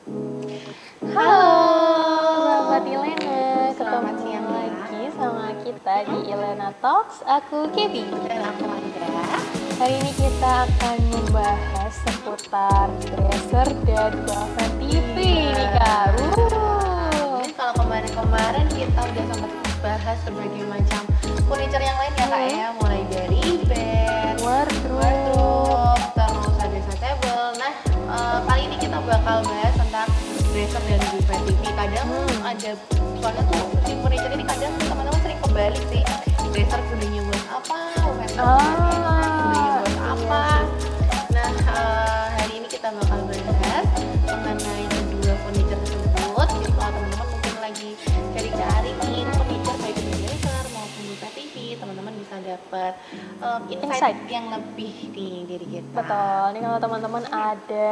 Halo, Sobat Ilena, Selamat ketemu siang, lagi sama kita di Ilena Talks. Aku Kebi Dan aku Andra. Hari ini kita akan membahas seputar dresser dan buffet TV nih Kak. Mungkin kalau kemarin kita udah sempat bahas berbagai macam furniture yang lain ya Kak ya, mulai dari bed, wardrobe, terus ada side table. Nah, kali ini kita bakal bahas tentang dresser dan buffet TV. Kadang ada, soalnya tuh di furniture ini kadang teman-teman sering kebalik sih. Dresser gunanya buat apa, buffet gunanya buat apa. Nah, hari ini kita bakal bahas mengenai kedua furniture tersebut. Jadi kalau teman-teman mungkin lagi cari-cari nih furniture baik itu dresser maupun buffet TV, teman-teman bisa dapat insight yang lebih nih dari kita. Betul, nih kalau teman-teman ada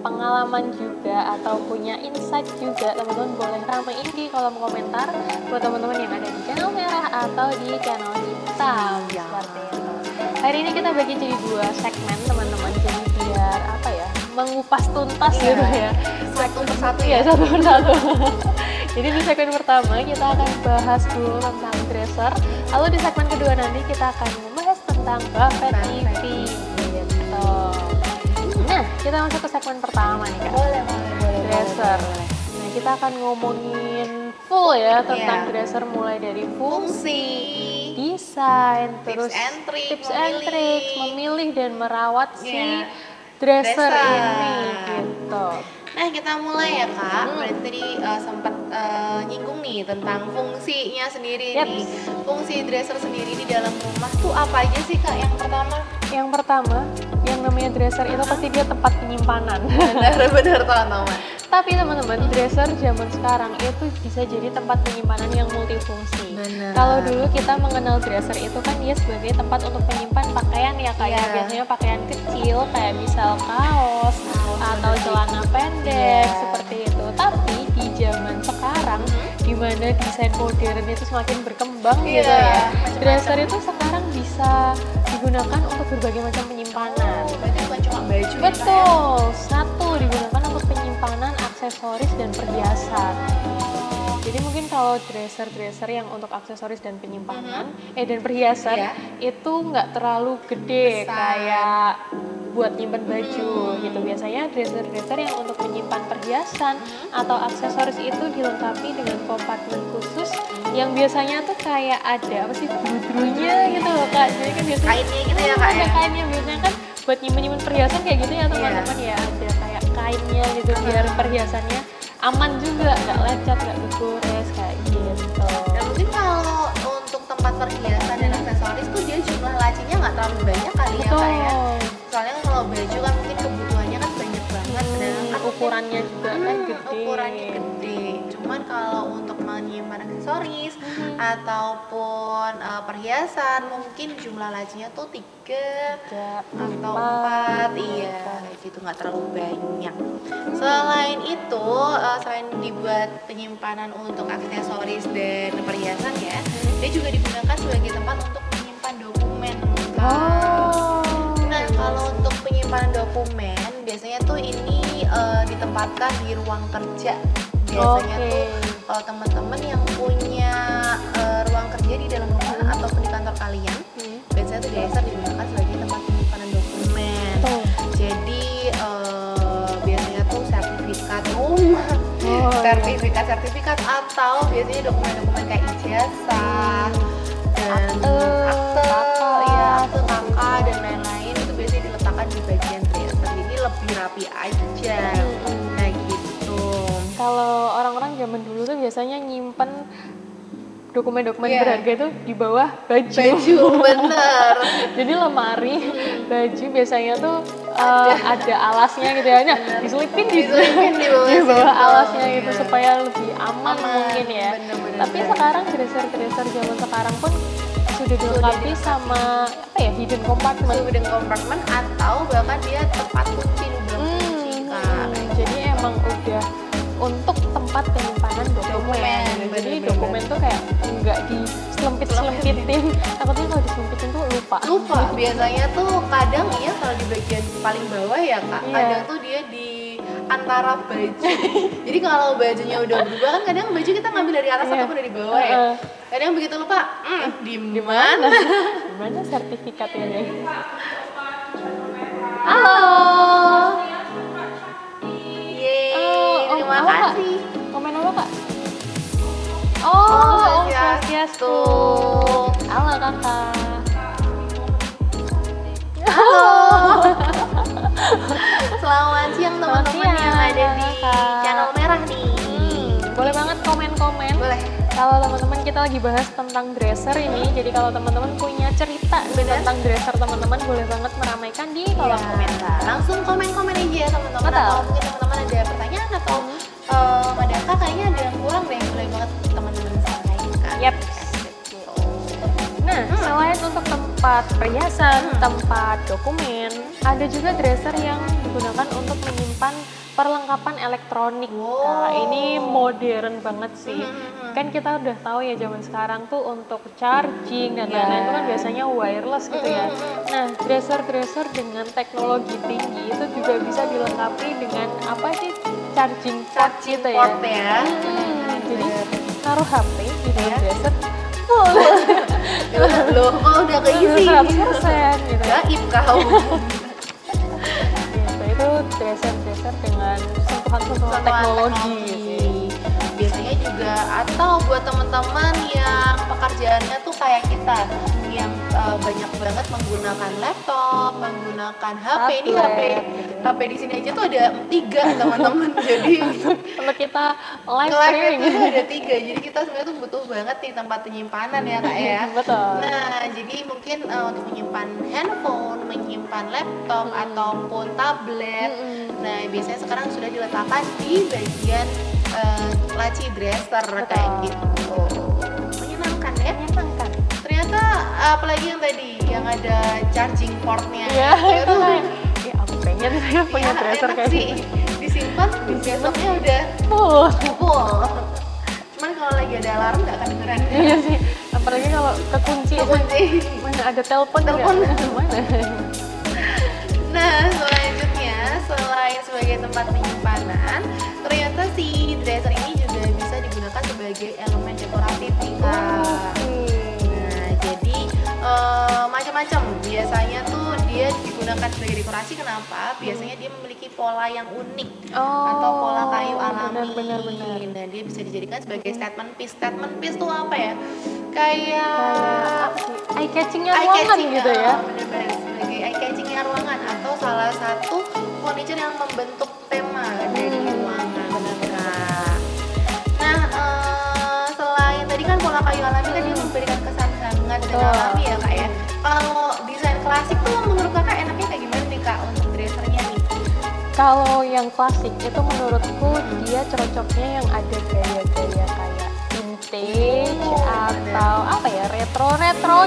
pengalaman juga atau punya insight juga, teman-teman boleh ramein di kolom komentar buat teman-teman yang ada di channel merah atau di channel hitam. Seperti itu. Hari ini kita bagi jadi dua segmen teman-teman, jadi biar apa ya, mengupas tuntas gitu ya. Satu persatu Iya, satu persatu. Jadi di segmen pertama kita akan bahas dulu tentang dresser, lalu di segmen kedua nanti kita akan membahas tentang buffet TV gitu. Nah, kita masuk ke segmen pertama nih Kak. Boleh. Dresser. Nah, kita akan ngomongin full ya tentang Iya. dresser, mulai dari fungsi, Fungsi, desain, tips terus and trick, tips and tricks, memilih dan merawat si Iya. dresser Dresser. ini gitu. Nah, kita mulai ya Kak. Berarti tadi sempat nyinggung nih tentang fungsinya sendiri Yaps. nih. Fungsi dresser sendiri di dalam rumah tuh apa aja sih Kak? Yang pertama, Yang pertama, yang namanya dresser itu pasti dia tempat penyimpanan. benar teman-teman. Tapi teman-teman, dresser zaman sekarang itu bisa jadi tempat penyimpanan yang multifungsi. Benar. Kalau dulu kita mengenal dresser itu kan dia sebagai tempat untuk menyimpan pakaian ya kayak Iya. biasanya pakaian kecil kayak misal kaos atau celana pendek Iya. seperti itu. Tapi di zaman sekarang di mana desain modern itu semakin berkembang Iya, gitu ya. macam-macam. Dresser itu sekarang bisa digunakan untuk berbagai macam penyimpanan. Berarti bukan cuma baju ya, Kak, ya? Betul, satu digunakan untuk penyimpanan aksesoris dan perhiasan. Jadi mungkin kalau dresser yang untuk aksesoris dan penyimpanan, dan perhiasan Iya. itu nggak terlalu gede Besar. kayak buat nyimpan baju gitu. Biasanya dresser yang untuk menyimpan perhiasan atau aksesoris itu dilengkapi dengan kompartemen khusus yang biasanya tuh kayak ada apa sih bulu-bulunya gitu loh Kak. Jadi kan biasanya Kainnya gitu ya Kak ada ya? kainnya, biasanya kan buat nyimpen perhiasan kayak gitu ya teman-teman ya, ada kayak kainnya gitu biar perhiasannya aman juga, nggak lecet, nggak digores kayak gitu. Dan mungkin kalau untuk tempat perhiasan dan aksesoris tuh dia jumlah lacinya nggak terlalu banyak kali ya Kak ya? Soalnya kan kalau baju kan mungkin kebutuhannya kan banyak banget, sedangkan Ukurannya juga kan gede. ukurannya gede. Cuman kalau untuk menyimpan aksesoris ataupun perhiasan mungkin jumlah lacinya tuh 3 atau 4, iya gitu, nggak terlalu banyak. Selain itu, selain dibuat penyimpanan untuk aksesoris dan perhiasan ya, dia juga digunakan sebagai tempat untuk menyimpan dokumen. Nah, kalau untuk penyimpanan dokumen biasanya tuh ini ditempatkan di ruang kerja. Biasanya tuh kalau teman-teman yang punya ruang kerja di dalam rumah ataupun di kantor kalian, biasanya tuh dresser digunakan sebagai tempat penyimpanan dokumen. Jadi biasanya tuh sertifikat rumah, sertifikat atau biasanya dokumen-dokumen kayak ijazah dan akte kakak dan lain-lain itu biasanya diletakkan di bagian dresser. Jadi lebih rapi aja. Nah gitu. Kalau orang-orang zaman dulu tuh biasanya nyimpen dokumen-dokumen berharga itu di bawah baju. Bener. Jadi lemari baju biasanya tuh ada alasnya gitu ya. Nah, diselipin di bawah di bawah situ. alasnya gitu supaya lebih aman mungkin ya. Bener-bener. Tapi sekarang dresser zaman sekarang pun sudah dilengkapi sama apa ya, hidden compartment. Hidden compartment atau bahkan dia tempat kunci, lubang kunci Kak. Jadi emang udah untuk tempat penyimpanan dokumen. Jadi bener-bener. dokumen tuh kayak nggak diselempit-selempitin. Takutnya kalau diselempitin tuh lupa. Biasanya tuh kadang ya kalau di bagian paling bawah ya Kak, Iya. kadang tuh dia di antara baju. Jadi kalau bajunya udah berubah kan kadang baju kita ngambil dari atas ataupun dari bawah ya. Kadang begitu lupa, di mana? Di mana sertifikatnya nih? Halo. Yeay, terima kasih. Komen apa kak? Oh, Swastiastu. Halo kakak. Halo. Selamat siang teman-teman yang ada di channel merah nih. Boleh banget komen-komen. Boleh. Kalau teman-teman kita lagi bahas tentang dresser ini, jadi kalau teman-teman punya cerita tentang dresser teman-teman boleh banget meramaikan di kolom komentar. Langsung komen-komen aja teman-teman. Atau mungkin teman-teman ada pertanyaan atau ada kayaknya ada yang kurang deh, boleh banget teman-teman sampaikan. Yap. Nah, selain untuk tempat perhiasan, tempat dokumen, ada juga dresser yang digunakan untuk menyimpan perlengkapan elektronik. Nah, ini modern banget sih. Kan kita udah tahu ya zaman sekarang tuh untuk charging dan lain-lain itu kan biasanya wireless gitu ya. Nah, dresser-dresser dengan teknologi tinggi itu juga bisa dilengkapi dengan apa sih? Charging port gitu ya. Jadi taruh HP di dalam dresser full. Loh, kok udah keisi 100% gitu. Gaib kau. Gitu, itu dresser-dresser dengan sentuhan-sentuhan teknologi. Biasanya juga atau buat teman-teman yang pekerjaannya tuh kayak kita yang banyak banget menggunakan laptop, menggunakan HP. Ini HP di sini aja tuh ada 3 teman-teman. Jadi untuk kita live itu streaming ada 3. Jadi kita sebenarnya tuh butuh banget nih tempat penyimpanan ya kak ya. Betul. Nah jadi mungkin untuk menyimpan handphone, menyimpan laptop ataupun tablet. Nah biasanya sekarang sudah diletakkan di bagian laci dresser kayak gitu. Menyenangkan ya? Menyenangkan. Ternyata apalagi yang tadi yang ada charging portnya. Iya, itu kan. Ya aku pengen saya punya dresser kayak sih. Disimpan, besoknya udah full. Cuman kalau lagi ada alarm nggak akan dengeran. Iya sih. Apalagi kalau kekunci. Mana ada telepon mana? Nah, selanjutnya selain sebagai tempat penyimpanan, ternyata si dresser ini juga bisa digunakan sebagai elemen dekoratif nih kak. Nah, jadi macam-macam. Biasanya tuh dia digunakan sebagai dekorasi. Kenapa? Biasanya dia memiliki pola yang unik atau pola kayu alami. Benar. Nah, dia bisa dijadikan sebagai statement piece. Statement piece tuh apa ya? Kayak eye catching-nya ruangan gitu ya. Benar-benar sebagai eye catching-nya ruangan atau salah satu furniture yang membentuk tema dari ruangan. Kak. Nah, selain tadi kan pola kayu alami kan dia memberikan kesan hangat dan alami ya kak ya. Kalau desain klasik tuh menurut kakak enaknya kayak gimana nih kak untuk dressernya nih? Kalau yang klasik itu menurutku dia cocoknya yang ada gaya-gaya kayak vintage atau apa ya retro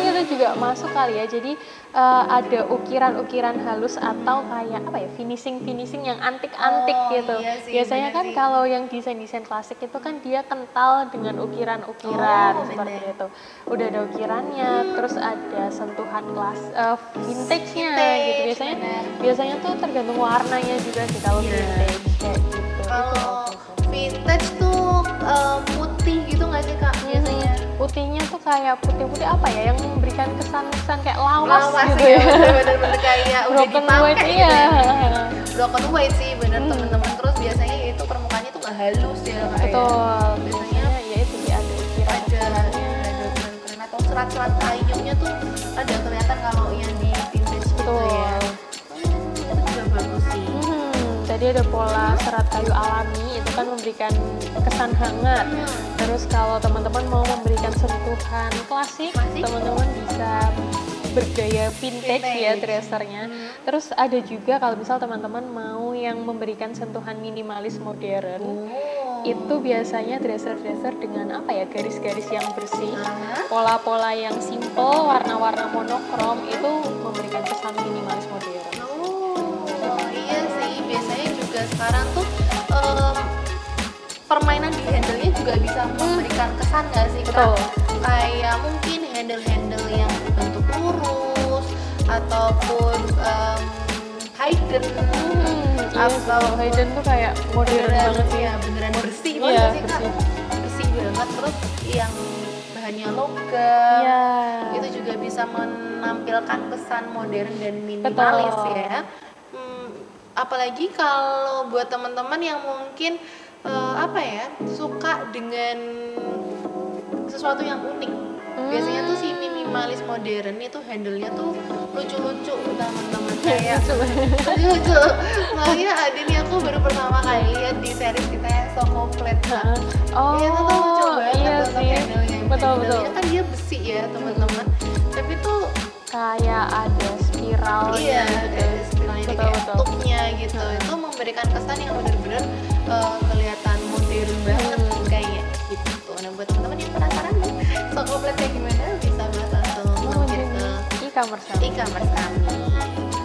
gitu juga masuk kali ya. Jadi ada ukiran-ukiran halus atau kayak apa ya finishing yang antik-antik gitu. Iya sih, biasanya kan kalau yang desain klasik itu kan dia kental dengan ukiran-ukiran seperti itu. Udah ada ukirannya, terus ada sentuhan vintage-nya gitu. Biasanya tuh tergantung warnanya juga sih kalau vintage kayak gitu. Kalau vintage tuh putih gitu nggak sih kak biasanya? Putihnya tuh kayak putih-putih apa ya yang memberikan kesan kayak lawas gitu ya. Bener-bener kayak udah dipakai gitu ya. Broken white sih bener teman-teman. Terus biasanya itu permukaannya tuh nggak halus ya kak. Betul. Biasanya ya itu dia ada ukiran-ukirannya, ada ukiran atau serat-serat kayunya tuh ada kelihatan kalau yang di vintage gitu ya. Itu juga bagus sih. Tadi ada pola serat kayu alami itu kan memberikan kesan hangat. Terus kalau teman-teman mau memberikan sentuhan klasik, teman-teman bisa bergaya vintage ya dressernya. Terus ada juga kalau misal teman-teman mau yang memberikan sentuhan minimalis modern, itu biasanya dresser-dresser dengan apa ya garis-garis yang bersih, pola-pola yang simple, warna-warna monokrom itu memberikan kesan minimalis modern. Iya sih, biasanya juga sekarang tuh permainan di handle-nya juga bisa memberikan kesan nggak sih kak? Kayak mungkin handle-handle yang bentuk lurus ataupun hidden atau hidden tuh kayak modern banget sih ya, beneran bersih iya, banget sih Kak. bersih. Bersih banget, terus yang bahannya logam Iya. itu juga bisa menampilkan kesan modern dan minimalis. Betul. Ya. Apalagi kalau buat teman-teman yang mungkin apa ya, suka dengan sesuatu yang unik. Biasanya tuh si minimalis modern itu handle-nya tuh lucu-lucu teman-teman, kayak lucu. Makanya ada nih, aku baru pertama kali lihat di series kita yang Soko Flat. Oh, Iya, tuh lucu banget iya untuk sih. handle-nya. Betul. Handle-nya kan dia besi ya teman-teman, tapi tuh kayak ada spiral iya, gitu. ada spiralnya Betul. kayak tutupnya gitu. Itu memberikan kesan yang benar-benar kelihatan modern banget kayak gitu. Nah, buat teman-teman yang penasaran nih Soko Flat kayak gimana, bisa banget langsung mampir ke e-commerce kami.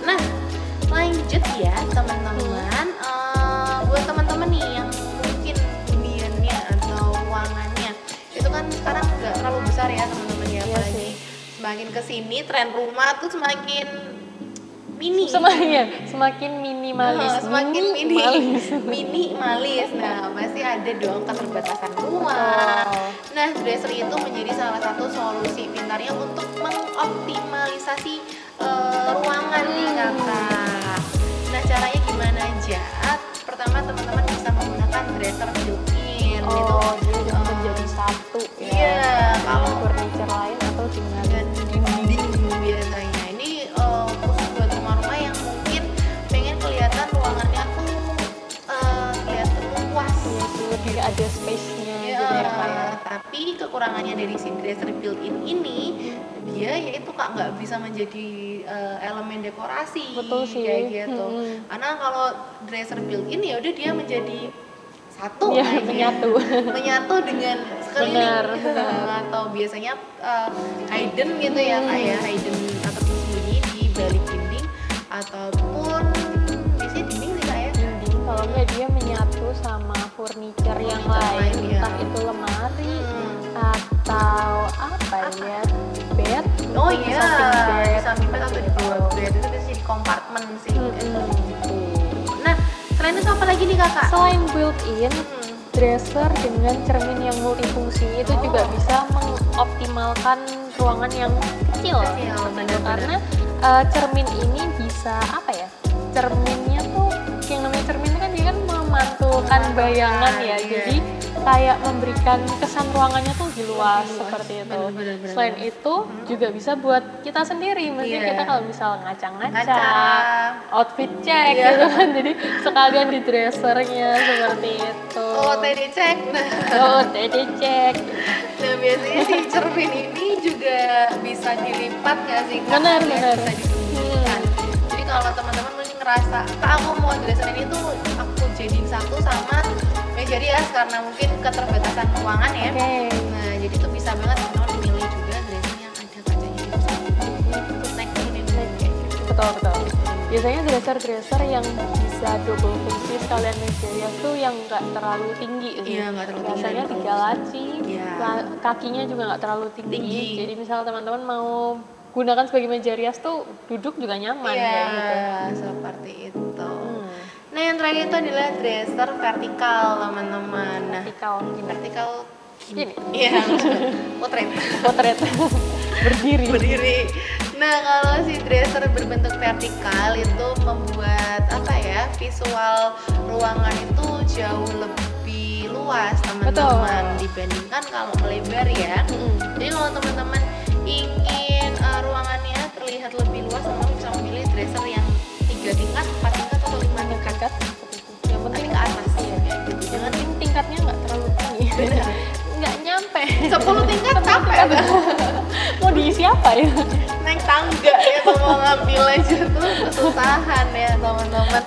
Nah, lanjut ya teman-teman. Buat teman-teman nih yang mungkin huniannya atau ruangannya itu kan sekarang nggak terlalu besar ya teman-teman ya, Iya apalagi sih. semakin kesini tren rumah tuh semakin mini. Semakin minimalis. Semakin minimalis. minimalis. Nah, pasti ada dong keterbatasan ruang. Nah, Dresser itu menjadi salah satu solusi pintarnya untuk mengoptimalisasi ruangan nih kakak. Nah, caranya gimana aja? Pertama, teman-teman bisa menggunakan Dresser built-in. Itu dia udah menjadi satu ya. Iya, kalau furniture lain atau dengan dinding biasanya. Ini khusus buat rumah-rumah yang mungkin pengen kelihatan ruangannya tuh kelihatan luas. Iya sih, lebih ada space-nya Ya, gitu ya Kak ya. tapi kekurangannya dari si Dresser built-in ini, dia yaitu Kak nggak bisa menjadi elemen dekorasi. Betul sih. Kayak gitu. Karena kalau Dresser built-in ya udah dia menjadi satu Iya, aja. menyatu dengan sekeliling. Benar. Atau biasanya hidden gitu ya kayak hidden atau tersembunyi di balik dinding ataupun biasanya dinding sih Kak ya. Dinding, kalau nggak dia menyatu sama furniture yang lain, ya. entah itu lemari atau apa ya, bed. Oh di iya, samping bed. di samping bed atau di bawah bed itu bisa di kompartemen sih. Nah, selain itu apa lagi nih kakak? Selain built-in, dresser dengan cermin yang multifungsi itu juga bisa mengoptimalkan ruangan yang kecil. Benar-benar. Karena cermin ini bisa apa ya? Cerminnya tuh yang namanya cermin itu kan dia kan memantulkan bayangan ya. Iya. Jadi kayak memberikan kesan ruangannya tuh lebih luas seperti itu. Benar-benar. Selain itu juga bisa buat kita sendiri. Maksudnya Iya. kita kalau misal ngacang-ngacang, Ngacang. outfit check Iya. gitu kan. Jadi sekalian di dressernya seperti itu. OOTD cek. OOTD check. Nah, biasanya si cermin ini juga bisa dilipat nggak sih Kak? Benar. Bisa disembunyikan. Jadi kalau teman-teman mungkin ngerasa, Kak aku mau dresser ini tuh aku jadiin satu sama meja rias karena mungkin keterbatasan ruangan ya. Oke. Nah, jadi tuh bisa banget teman-teman milih juga dresser yang ada kacanya di bisa terus naik turunin Betul. Biasanya dresser yang bisa double fungsi sekalian meja rias tuh yang nggak terlalu tinggi. Iya, nggak terlalu tinggi. Biasanya 3 laci, Iya. kakinya juga nggak terlalu tinggi. Tinggi. Jadi misal teman-teman mau gunakan sebagai meja rias tuh duduk juga nyaman Iya, kayak gitu. seperti itu. Nah, yang terakhir itu adalah dresser vertikal, teman-teman. Nah, vertikal Gini. Iya, potret. Berdiri. Nah, kalau si dresser berbentuk vertikal itu membuat apa ya, visual ruangan itu jauh lebih luas teman-teman dibandingkan kalau melebar ya. Jadi kalau teman-teman ingin ruangannya terlihat lebih luas, teman-teman bisa memilih dresser yang 3 tingkat, 4 tingkat atau 5 tingkat. Yang penting ke atas ya. Gitu. Jangan tingkatnya nggak terlalu tinggi. Nggak nyampe. 10 tingkat capek. Mau diisi apa ya? Naik tangga ya, kalau mau ngambil aja tuh kesusahan ya teman-teman.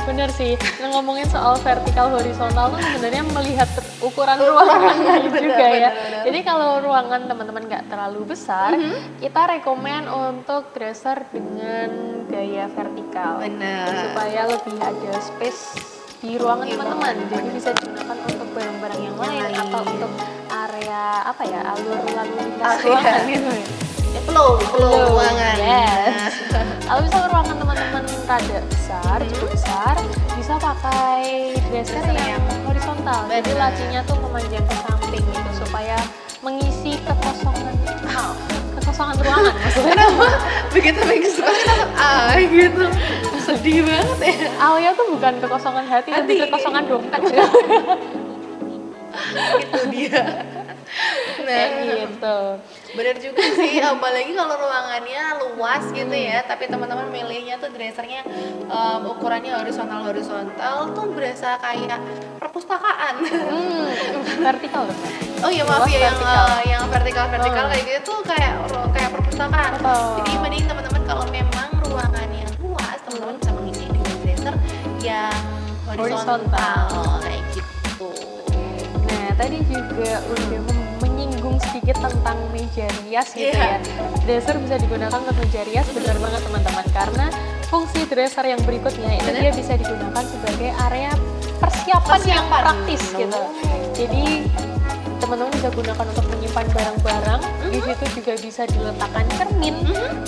Bener sih, nah, ngomongin soal vertikal horizontal tuh sebenarnya melihat ukuran ruangan juga ya. Jadi kalau ruangan teman-teman nggak terlalu besar, kita rekomen untuk dresser dengan gaya vertikal. Benar. Supaya lebih ada space di ruangan teman-teman. Jadi bisa digunakan untuk barang-barang yang lain atau untuk area apa ya, alur lalu lintas ruangan gitu ya. flow ruangan. Yes. Kalau misalnya ruangan teman-teman rada besar, cukup besar, bisa pakai dresser yang horizontal. Jadi lacinya tuh memanjang ke samping gitu supaya mengisi kekosongan ruangan maksudnya. Kenapa begitu suka kita gitu, sedih banget ya. Awalnya tuh bukan kekosongan hati, tapi kekosongan dompet. Itu dia. Nah, gitu. Bener juga sih, apalagi kalau ruangannya luas gitu ya, tapi teman-teman milihnya tuh dressernya ukurannya horizontal tuh berasa kayak perpustakaan. Vertikal. Oh iya maaf ya, yang vertikal kayak gitu tuh kayak perpustakaan. Jadi mending teman-teman kalau memang ruangannya luas, teman-teman bisa mengisi dengan dresser yang horizontal kayak gitu. Nah, tadi juga udah menyinggung sedikit tentang meja rias gitu ya. Dresser bisa digunakan untuk meja rias, benar banget teman-teman. Karena fungsi dresser yang berikutnya itu dia bisa digunakan sebagai area persiapan yang praktis gitu. Jadi teman-teman bisa gunakan untuk menyimpan barang-barang. Di situ juga bisa diletakkan cermin,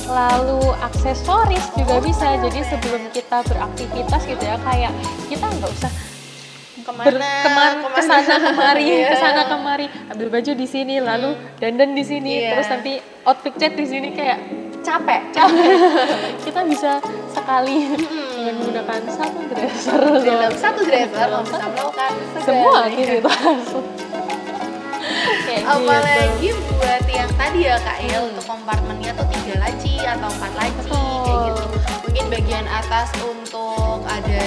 lalu aksesoris juga bisa. Jadi sebelum kita beraktivitas gitu ya, kayak kita nggak usah kesana kemari, ambil baju di sini, lalu dandan di sini, terus nanti outfit cat di sini, kayak capek. Kita bisa sekali dengan menggunakan satu dresser. Dalam satu dresser bisa melakukan semua aktivitas. Apalagi buat yang tadi ya Kak ya, untuk kompartemennya tuh 3 laci atau 4 laci kayak gitu. Mungkin bagian atas untuk ada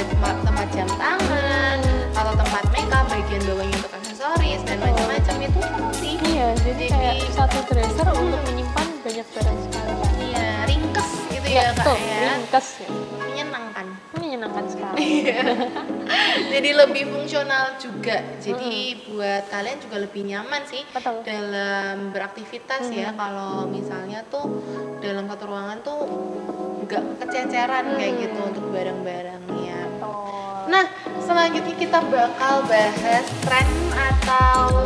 tempat jam tangan atau tempat makeup, bagian bawahnya untuk aksesoris dan macam-macam itu seru sih. Iya, jadi kayak satu dresser untuk menyimpan banyak barang sekalian. Iya, ringkes gitu ya Kak ya. Ringkes ya. Menyenangkan sekali. Jadi lebih fungsional juga. Jadi buat kalian juga lebih nyaman sih dalam beraktivitas ya. Kalau misalnya tuh dalam satu ruangan tuh nggak kececeran kayak gitu untuk barang-barangnya. Nah, selanjutnya kita bakal bahas tren atau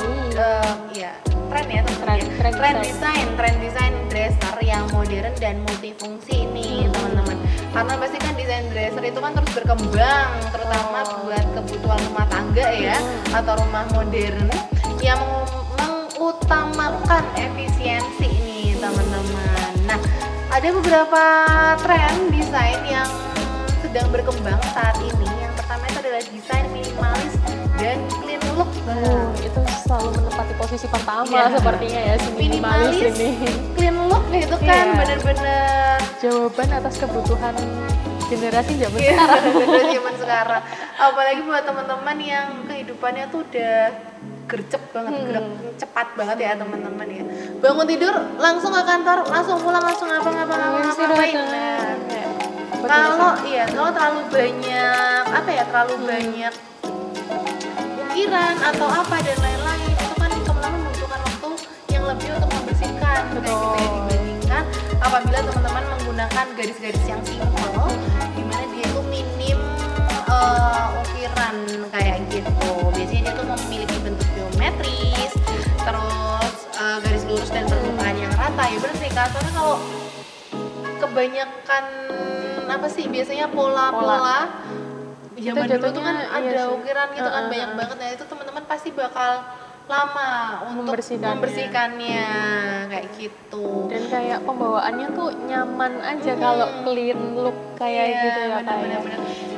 tren desain dresser yang modern dan multifungsi nih teman-teman. Karena pasti kan desain dresser itu kan terus berkembang, terutama buat kebutuhan rumah tangga ya, atau rumah modern yang mengutamakan efisiensi nih teman-teman. Nah, ada beberapa tren desain yang sedang berkembang saat ini. Yang pertama itu adalah desain minimalis dan clean look. Itu selalu menempati posisi pertama sepertinya ya, si minimalis ini. Clean look itu kan bener-bener jawaban atas kebutuhan generasi zaman sekarang. Apalagi buat teman-teman yang kehidupannya tuh udah gercep banget, cepat banget ya teman-teman ya. Bangun tidur langsung ke kantor, langsung pulang, langsung ngapain. Kalau terlalu banyak ukiran atau apa dan lain-lain, itu kan teman-teman membutuhkan waktu yang lebih untuk membersihkan kayak gitu ya, dibandingkan apabila teman-teman menggunakan garis-garis yang simpel, dimana dia itu minim ukiran kayak gitu. Biasanya dia tuh memiliki bentuk geometris, terus garis lurus dan permukaan yang rata. Ya bener sih Kak, soalnya kalau kebanyakan biasanya pola zaman dulu tuh kan ada ukiran gitu kan banyak banget. Nah itu teman-teman pasti bakal lama untuk membersihkannya kayak gitu. Dan kayak pembawaannya tuh nyaman aja kalau clean look kayak gitu ya bener.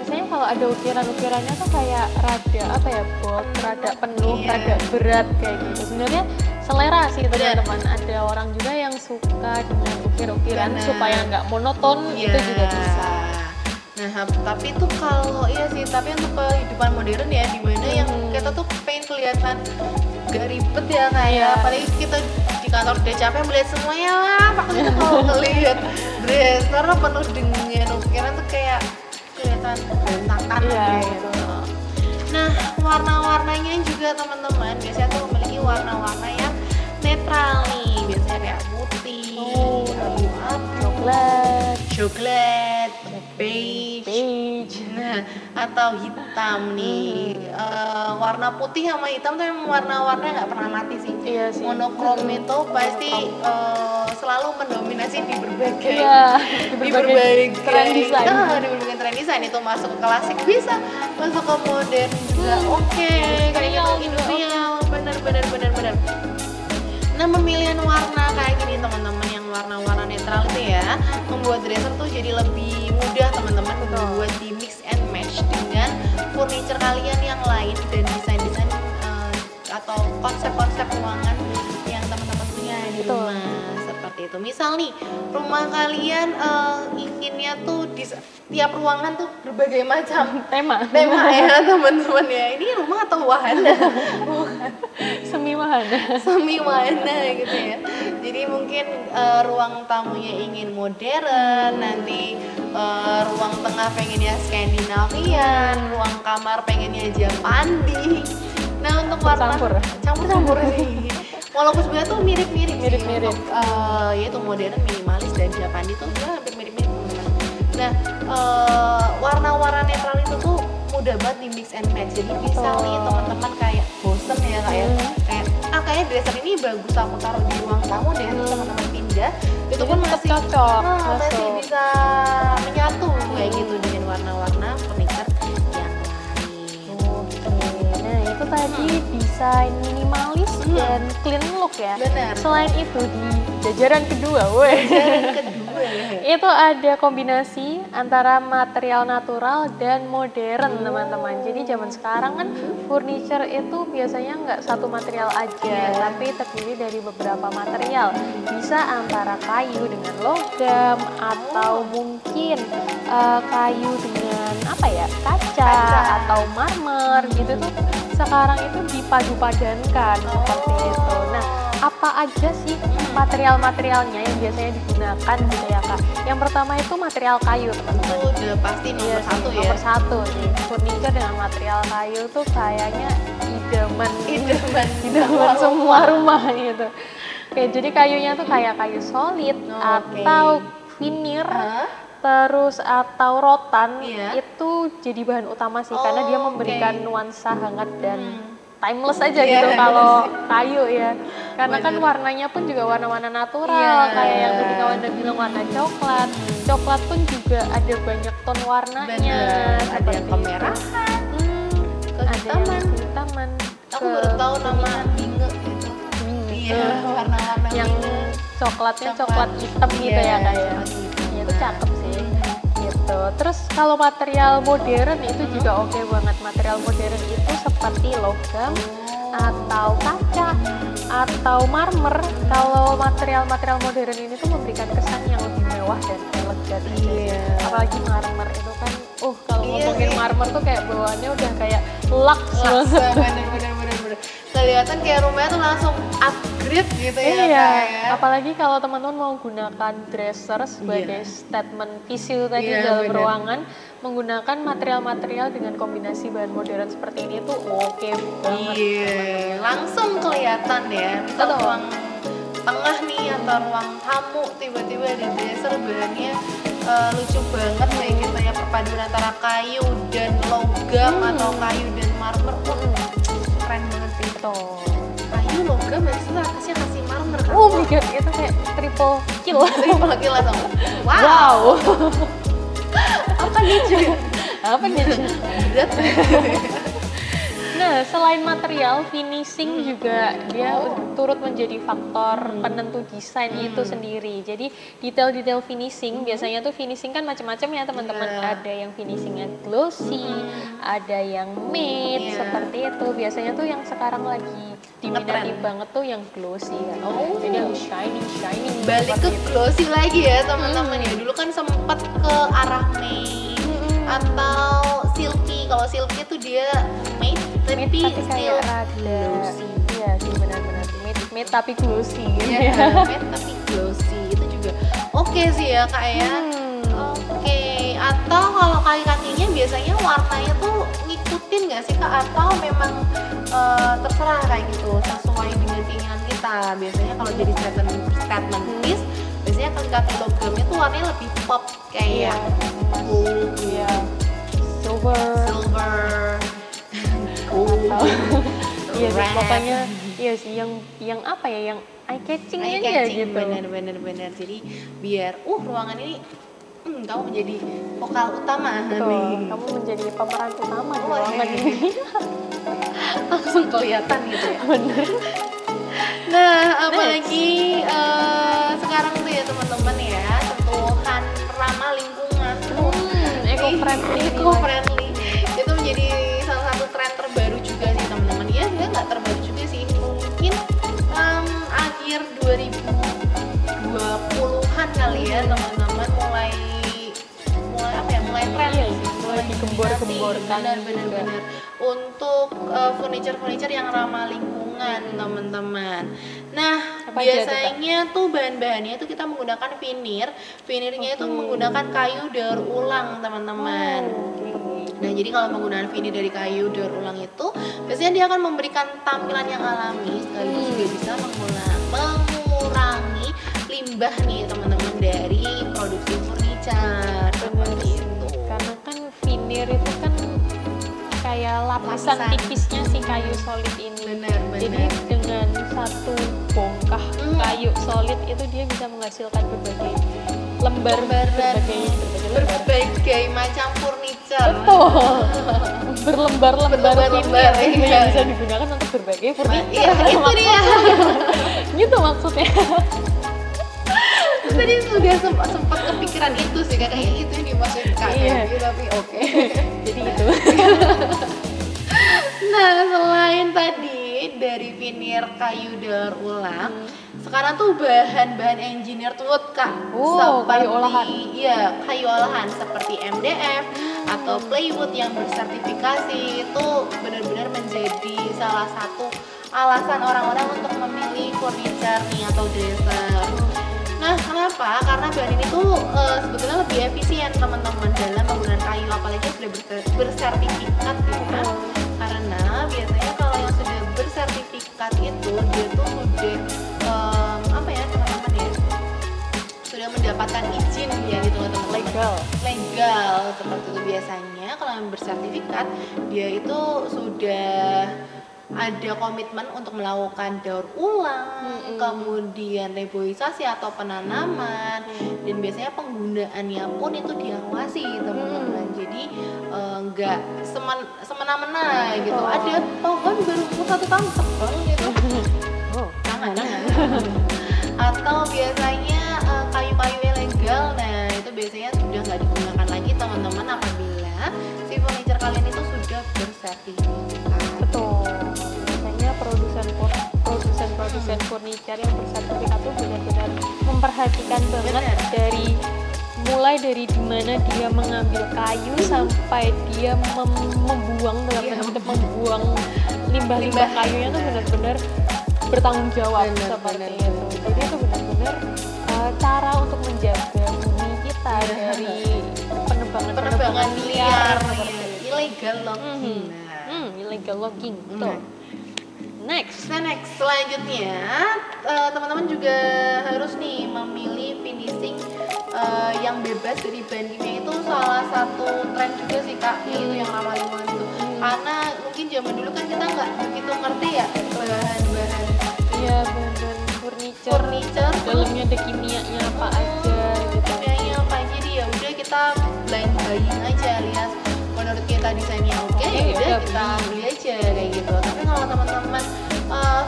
Biasanya kalau ada ukirannya tuh kayak rada bold, rada penuh, rada berat kayak gitu. Sebenarnya selera sih teman-teman. Ada orang juga yang suka dengan ukir-ukiran supaya nggak monoton, itu juga bisa. Nah, tapi tuh kalau tapi untuk kehidupan modern ya, dimana yang kita tuh pengen kelihatan gak ribet ya kayak apalagi kita di kantor udah capek melihat semuanya lah, makanya kalau ngelihat dresser penuh dengan ukiran tuh kayak kelihatan berantakan gitu. Nah, warna-warnanya juga teman-teman biasanya tuh memiliki warna-warna yang netral nih, biasanya kayak putih, abu-abu, coklat, beige, nah atau hitam nih. Warna putih sama hitam tuh yang warna-warna nggak pernah mati sih. Iya sih. Monokrom itu pasti selalu mendominasi di berbagai di berbagai tren desain. Di berbagai tren desain, itu masuk ke klasik bisa, masuk ke modern juga oke, kayak gitu, industrial, benar. Nah, pemilihan warna kayak gini teman-teman, yang warna-warna netral itu ya, membuat dresser tuh jadi lebih mudah teman-teman buat di mix and match dengan furniture kalian yang lain dan desain-desain atau konsep-konsep ruangan yang teman-teman punya di rumah. Seperti itu. Misal nih, rumah kalian inginnya tuh di tiap ruangan tuh berbagai macam tema ya teman-teman ya. Ini rumah atau wahana? Semi wahana gitu ya. Jadi mungkin ruang tamunya ingin modern, nanti ruang tengah pengennya Skandinavian, ruang kamar pengennya Japandi. Nah, untuk warna campur sih. Walaupun sebenarnya tuh mirip-mirip. Yaitu modern, minimalis dan Japandi tuh hampir mirip-mirip. Nah, warna-warna netral itu tuh mudah banget di mix and match. Jadi bisa nih teman-teman kayak bosen ya kayaknya dresser ini bagus aku taruh di ruang tamu deh, teman-teman pindah. Itu pun masih cocok, masih bisa menyatu kayak gitu dengan warna-warna furniture yang lain. Nah, itu tadi desain minimalis dan clean look ya. Benar. Selain itu di jajaran kedua, itu ada kombinasi antara material natural dan modern teman-teman. Jadi zaman sekarang kan furniture itu biasanya nggak satu material aja, tapi terdiri dari beberapa material. Bisa antara kayu dengan logam atau mungkin kayu dengan kaca atau marmer gitu tuh. Sekarang itu dipadu-padankan seperti itu. Nah, apa aja sih material-materialnya yang biasanya digunakan gitu ya Kak? Yang pertama itu material kayu teman-teman. Itu udah pasti nomor satu ya. Nomor satu nih, furniture dengan material kayu tuh kayaknya idaman semua rumah gitu. Oke, jadi kayunya tuh kayak kayu solid atau veneer. Terus atau rotan itu jadi bahan utama sih karena dia memberikan nuansa hangat dan timeless aja gitu kalau kayu ya, karena kan warnanya pun juga warna-warna natural kayak yang tadi Wanda bilang warna coklat pun juga ada banyak ton warnanya. Ada yang kemerahan, kehitaman. Aku baru tahu nama binge gitu. Iya, warna-warna yang coklatnya coklat hitam gitu ya kayak. Itu cakep sih gitu. Terus kalau material modern itu juga oke banget. Material modern itu seperti logam atau kaca atau marmer. Kalau material modern ini tuh memberikan kesan yang lebih mewah dan elegan aja. Apalagi marmer itu kan kalau ngomongin marmer tuh kayak bawaannya udah kayak lux bener. Kelihatan kayak rumahnya tuh langsung upgrade gitu ya. Apalagi kalau teman-teman mau gunakan dresser sebagai statement visual tadi dalam ruangan, menggunakan material-material dengan kombinasi bahan modern seperti ini tuh oke banget. Langsung kelihatan ya. Misal ruang tengah nih atau ruang tamu tiba-tiba ada dresser bahannya lucu banget kayak gitu ya, perpaduan antara kayu dan logam atau kayu dan marmer. Keren banget sih itu. Kayu logam dan atasnya kasih marmer kan. Oh my god, itu kayak triple kill langsung. Wow. Apa nih? Berat. Nah, selain material, finishing juga dia turut menjadi faktor penentu desain itu sendiri. Jadi detail-detail finishing, biasanya tuh finishing kan macam-macam ya teman-teman. Ada yang finishingnya glossy, ada yang matte, seperti itu. Biasanya tuh yang sekarang lagi diminati banget tuh yang glossy ya. Jadi yang shining. Balik ke glossy lagi ya teman-teman ya. Dulu kan sempat ke arah matte atau silky. Kalau silky tuh dia matte tapi kayak glossy. Iya sih, benar-benar matte tapi glossy gitu ya. Matte tapi glossy itu juga oke sih ya Kak ya. Atau kalau kaki-kakinya biasanya warnanya tuh ngikutin nggak sih Kak, atau memang terserah kayak gitu sesuai dengan keinginan kita. Biasanya kalau jadi statement piece, biasanya kaki-kaki logamnya tuh warnanya lebih pop kayak gold, silver, Iya sih, keren. pokoknya iya sih yang apa ya, yang eye catching aja gitu. Bener. Jadi biar ruangan ini kamu menjadi vokal utama Betul, nih. kamu menjadi pemeran utama di Oh, ruangan iya. ini. Langsung kelihatan gitu ya. Bener. Nah, apalagi sekarang tuh ya teman-teman ya, sentuhan ramah lingkungan. Eco-friendly. Eco-friendly. Itu menjadi salah satu tren terbaru juga sih teman-teman. Ya, sebenarnya nggak terbaru juga sih. Mungkin akhir 2020-an kali ya teman-teman mulai apa ya? Mulai tren Iya, sih. mulai digembor-gemborkan. Benar. Untuk furniture yang ramah lingkungan teman-teman. Nah, Apa aja biasanya tuh bahan-bahannya itu kita menggunakan vinirnya itu menggunakan kayu daur ulang teman-teman. Nah, jadi kalau penggunaan vinir dari kayu daur ulang itu biasanya dia akan memberikan tampilan yang alami sekaligus juga bisa mengurangi limbah nih teman-teman dari produksi furniture. Seperti itu. Karena kan vinir itu kan kayak lapisan tipisnya si kayu solid ini. Benar. Jadi dengan satu bongkah kayu solid itu dia bisa menghasilkan berbagai lembar berbagai macam furniture. Betul. Berlembar-lembar Berlembar-lembar, vinir iya. yang bisa digunakan untuk berbagai furniture. Iya, itu dia. Gitu maksudnya. Tadi sudah sempat kepikiran itu sih kayak itu yang dimaksud Iya. tapi oke. Jadi itu. Nah, selain tadi dari vinir kayu daur ulang, sekarang tuh bahan-bahan engineered wood Kak. Kayu olahan. Iya, kayu olahan seperti MDF atau plywood yang bersertifikasi itu benar-benar menjadi salah satu alasan orang-orang untuk memilih furniture nih atau dresser. Nah, kenapa? Karena bahan ini tuh sebetulnya lebih efisien teman-teman dalam penggunaan kayu, apalagi sudah bersertifikat ya. Karena biasanya kalau yang sudah bersertifikat itu dia tuh sudah apa ya teman-teman ya, sudah mendapatkan izin ya gitu loh teman-teman. Legal seperti itu biasanya kalau yang bersertifikat dia itu sudah ada komitmen untuk melakukan daur ulang, kemudian reboisasi atau penanaman, dan biasanya penggunaannya pun itu diawasi teman-teman. Jadi nggak semena-mena gitu. Ada pohon baru 1 tahun tebal gitu, jangan. Atau biasanya kayu-kayu ilegal, nah itu biasanya sudah nggak digunakan lagi teman-teman apabila si furniture kalian itu sudah bersertifikat. Betul. Biasanya produsen furniture yang bersertifikat itu benar-benar memperhatikan banget mulai dari dimana dia mengambil kayu sampai dia membuang membuang limbah-limbah kayunya itu benar-benar bertanggung jawab seperti itu. Jadi itu benar-benar cara untuk menjaga bumi kita dari penebangan liar ilegal logging. Illegal logging. Betul. Next Selanjutnya teman-teman juga harus nih memilih finishing yang bebas dari bahan kimia. Itu salah satu tren juga sih Kak, itu yang ramah lingkungan itu. Karena mungkin zaman dulu kan kita nggak begitu ngerti ya bahan-bahan bahan furniture dalamnya ada kimianya apa aja gitu. Kimianya apa aja, jadi ya udah kita blind buying aja, lihat menurut kita desainnya oke, udah kita beli aja kayak gitu. Tapi kalau teman-teman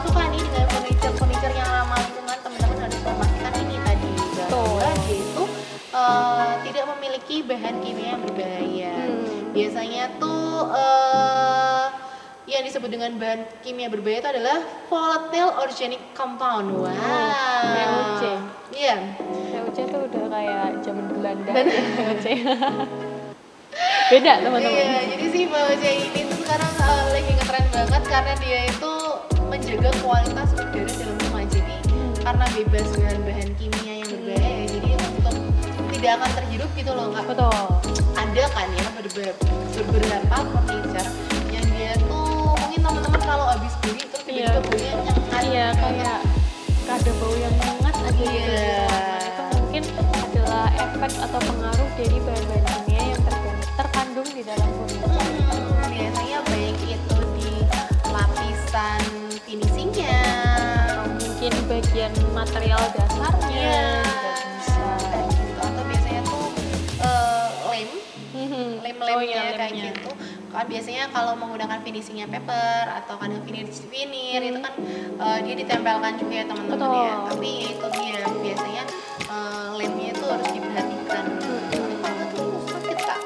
suka nih dengan furniture yang ramah lingkungan, teman-teman harus memastikan ini tadi bahwa dia itu tidak memiliki bahan kimia yang berbahaya. Biasanya tuh yang disebut dengan bahan kimia berbahaya itu adalah volatile organic compound. VOC. Iya. VOC itu udah kayak zaman Belanda. VOC. Beda teman-teman. Iya, jadi si VOC ini tuh sekarang lagi ngetren banget karena dia itu menjaga kualitas udara dalam rumah. Jadi karena bebas bahan-bahan kimia yang berbahaya, jadi untuk tidak akan terhirup gitu loh Kak. Betul. Ada kan ya beberapa furniture yang dia tuh mungkin teman-teman kalau habis beli terus tiba-tiba baunya nyengat. Iya, kayak ada bau yang nyengat aja gitu. Nah, itu mungkin adalah efek atau pengaruh dari bahan-bahan kimia yang terkandung di dalam furniture. Biasanya baik itu di lapisan bikin bagian material dasarnya juga bisa. Gitu. Atau biasanya tuh lem-lemnya Oh, iya, kayak lemnya. gitu. Kan biasanya kalau menggunakan finishingnya paper atau kadang veneer itu kan dia ditempelkan juga ya teman-teman ya. Betul. Tapi ya itu dia biasanya lemnya itu harus diperhatikan. Karena tuh sakit kak.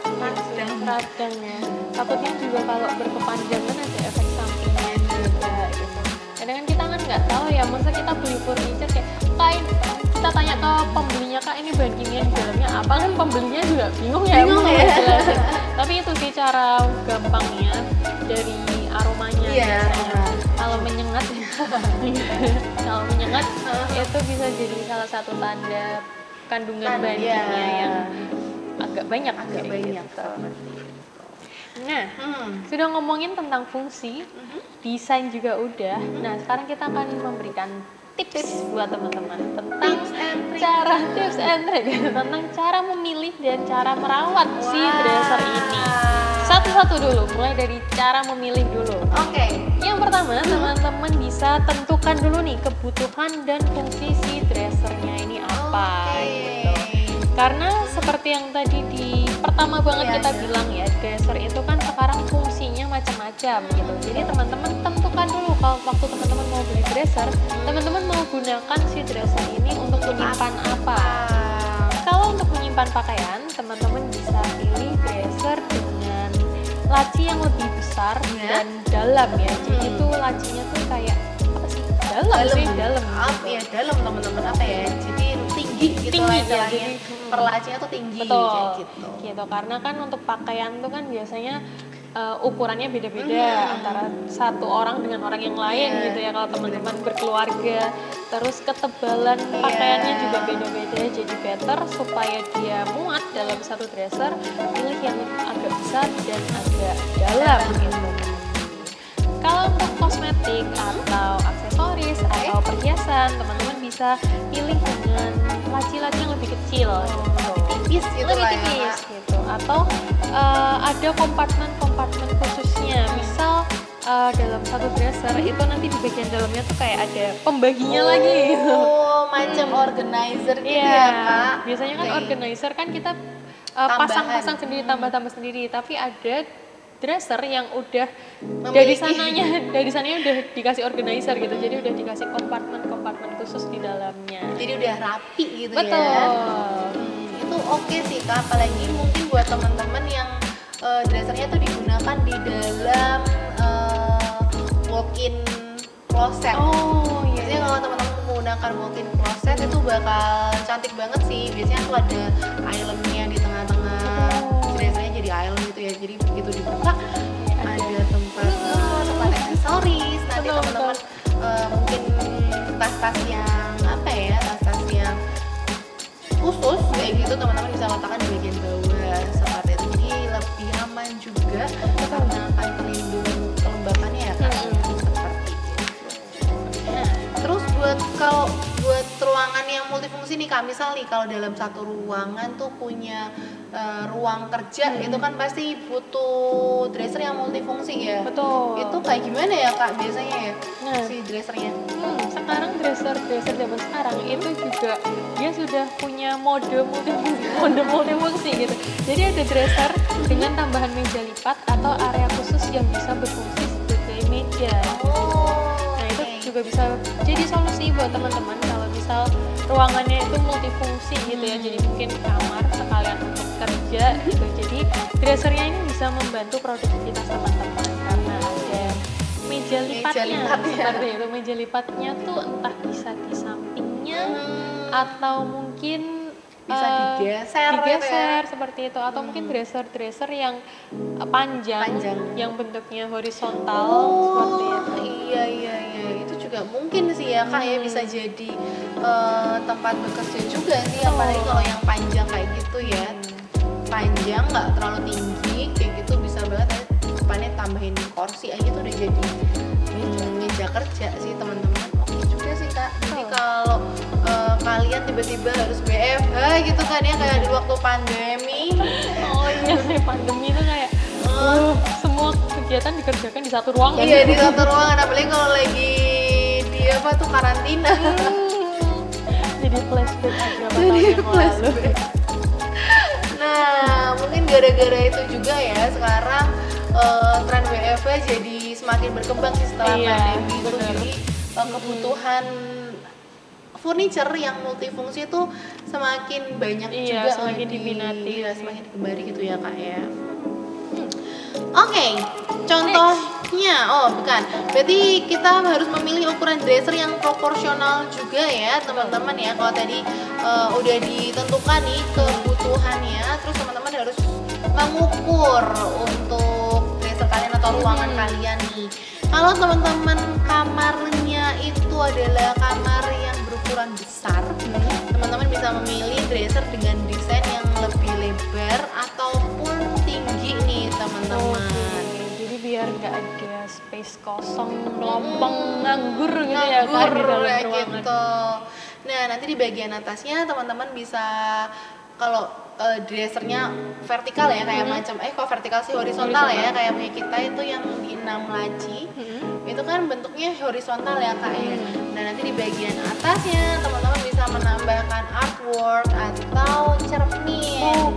Radang ya. Takutnya juga kalau berkepanjangan ada efek sampingnya juga gitu. Kadang kan kita kan nggak tahu ya, masa kita beli furniture kayak kain, kita tanya ke pembelinya, kak ini bahan kimia di dalamnya apa, kan pembelinya juga bingung ya Bingung mau ya. ngejelasin. Tapi itu sih cara gampangnya dari aromanya biasanya. Kalau menyengat kalau menyengat itu bisa jadi salah satu tanda kandungan bahan kimia yang agak banyak kayak gitu. Nah, sudah ngomongin tentang fungsi, desain juga udah. Nah, sekarang kita akan memberikan tips buat teman-teman tentang tips and trick tentang cara memilih dan cara merawat si dresser ini. Satu-satu dulu, mulai dari cara memilih dulu. Oke. Yang pertama, teman-teman bisa tentukan dulu nih kebutuhan dan fungsi si dressernya ini apa gitu. Karena seperti yang tadi di pertama banget kita bilang ya, dresser itu kan sekarang fungsinya macam-macam gitu. Jadi teman-teman tentukan dulu kalau waktu teman-teman mau beli dresser, teman-teman mau gunakan si dresser ini untuk menyimpan apa. Kalau untuk menyimpan pakaian, teman-teman bisa pilih dresser dengan laci yang lebih besar dan dalam ya. Jadi tuh lacinya tuh kayak apa sih? Dalam. Ya dalam teman-teman apa ya? Jadi tinggi gitu lah istilahnya. Perlacinya tuh tinggi kayak gitu. Gitu karena kan untuk pakaian tuh kan biasanya ukurannya beda-beda antara satu orang dengan orang yang lain gitu ya, kalau teman-teman berkeluarga. Terus ketebalan pakaiannya juga beda-beda, jadi better supaya dia muat dalam satu dresser, pilih yang agak besar dan agak dalam gitu. Kalau untuk kosmetik atau aksesoris atau perhiasan, teman-teman bisa pilih dengan laci-laci yang lebih kecil, Tipis gitu lebih lah tipis ya. gitu. Atau ada kompartmen khususnya. Misal dalam satu dresser itu nanti di bagian dalamnya tuh kayak ada pembaginya lagi gitu. Oh, macam organizer gitu ya kak. Biasanya kan organizer kan kita pasang-pasang sendiri, tambah-tambah sendiri. Tapi ada dresser yang udah dari sananya udah dikasih organizer gitu. Jadi udah dikasih kompartmen khusus di dalamnya. Jadi udah rapi gitu Betul. ya. Itu oke sih kak, apalagi mungkin buat teman-teman yang dressernya tuh digunakan di dalam walk-in closet. Oh iya. Biasanya kalau teman-teman menggunakan walk-in closet itu bakal cantik banget sih. Biasanya tuh ada islandnya di tengah-tengah. Dressernya jadi island gitu ya. Jadi begitu dibuka ada tempat aksesoris. Nanti teman-teman mungkin tas-tas yang apa ya, tas-tas yang khusus kayak gitu teman-teman bisa letakkan di bagian bawah seperti itu. Jadi lebih aman juga karena akan terlindung kelembapannya ya kak. Seperti itu. Nah, terus kalau buat ruangan yang multifungsi nih kak, misal nih kalau dalam satu ruangan tuh punya ruang kerja itu kan pasti butuh dresser yang multifungsi ya. Betul. Itu kayak gimana ya kak biasanya ya si dressernya? Sekarang dresser zaman sekarang itu juga dia sudah punya mode multifungsi gitu. Jadi ada dresser dengan tambahan meja lipat atau area khusus yang bisa berfungsi sebagai meja. Nah itu juga bisa jadi solusi buat teman-teman kalau misal ruangannya itu multifungsi gitu ya. Jadi mungkin kamar sekalian untuk kerja gitu. Jadi dressernya ini bisa membantu produktivitas teman-teman karena ada meja lipatnya seperti itu. Meja lipatnya tuh entah bisa di sampingnya atau mungkin bisa digeser gitu ya. Seperti itu, atau mungkin dresser yang panjang yang bentuknya horizontal seperti itu. Iya itu juga mungkin sih ya kak ya, bisa jadi tempat bekerja juga sih, apalagi kalau yang panjang kayak gitu ya. Panjang nggak terlalu tinggi kayak gitu bisa banget ya, depannya tambahin kursi aja tuh udah jadi meja kerja sih teman-teman. Oke juga sih kak. Jadi kalau kalian tiba-tiba harus WFH gitu kan ya, kayak di waktu pandemi. Oh iya sih, pandemi itu kayak semua kegiatan dikerjakan di satu ruangan. Iya di satu ruangan, apalagi kalau lagi di tuh karantina. Jadi flashback aja yang lalu. Nah, mungkin gara-gara itu juga ya sekarang tren WFH jadi semakin berkembang sih setelah pandemi itu. Jadi kebutuhan furniture yang multifungsi itu semakin banyak juga, semakin diminati, semakin digemari gitu ya kak ya. Oke, contohnya, berarti kita harus memilih ukuran dresser yang proporsional juga ya teman-teman ya. Kalau tadi udah ditentukan nih kebutuhannya, terus teman-teman harus mengukur untuk dresser kalian atau ruangan kalian nih. Kalau teman-teman kamarnya itu adalah kamar yang berukuran besar, teman-teman bisa memilih dresser dengan desain yang lebih lebar ataupun tinggi nih teman-teman. Jadi biar nggak ada space kosong, lompong, nganggur gitu ya kan di dalam ruangan. Gitu. Nah nanti di bagian atasnya teman-teman bisa, kalau dressernya vertikal ya kayak macam kok vertikal sih horizontal ya kayak punya kita itu yang di 6 laci itu kan bentuknya horizontal ya kak ya. Nah nanti di bagian atasnya teman-teman bisa menambahkan artwork atau cermin.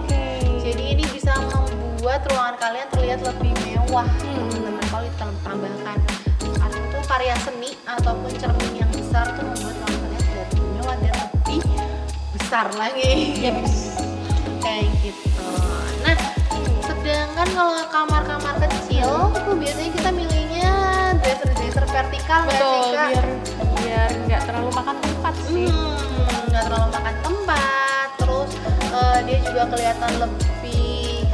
Jadi ini bisa membuat ruangan kalian terlihat lebih mewah teman-teman. Kalau ditambahkan artwork itu karya seni ataupun cermin yang besar tuh membuat ruangan kalian terlihat lebih mewah dan lebih besar lagi. Kayak gitu. Nah, sedangkan kalau kamar-kamar kecil tuh biasanya kita milihnya dresser vertikal. Betul, biar nggak terlalu makan tempat sih. Nggak terlalu makan tempat. Terus dia juga kelihatan lebih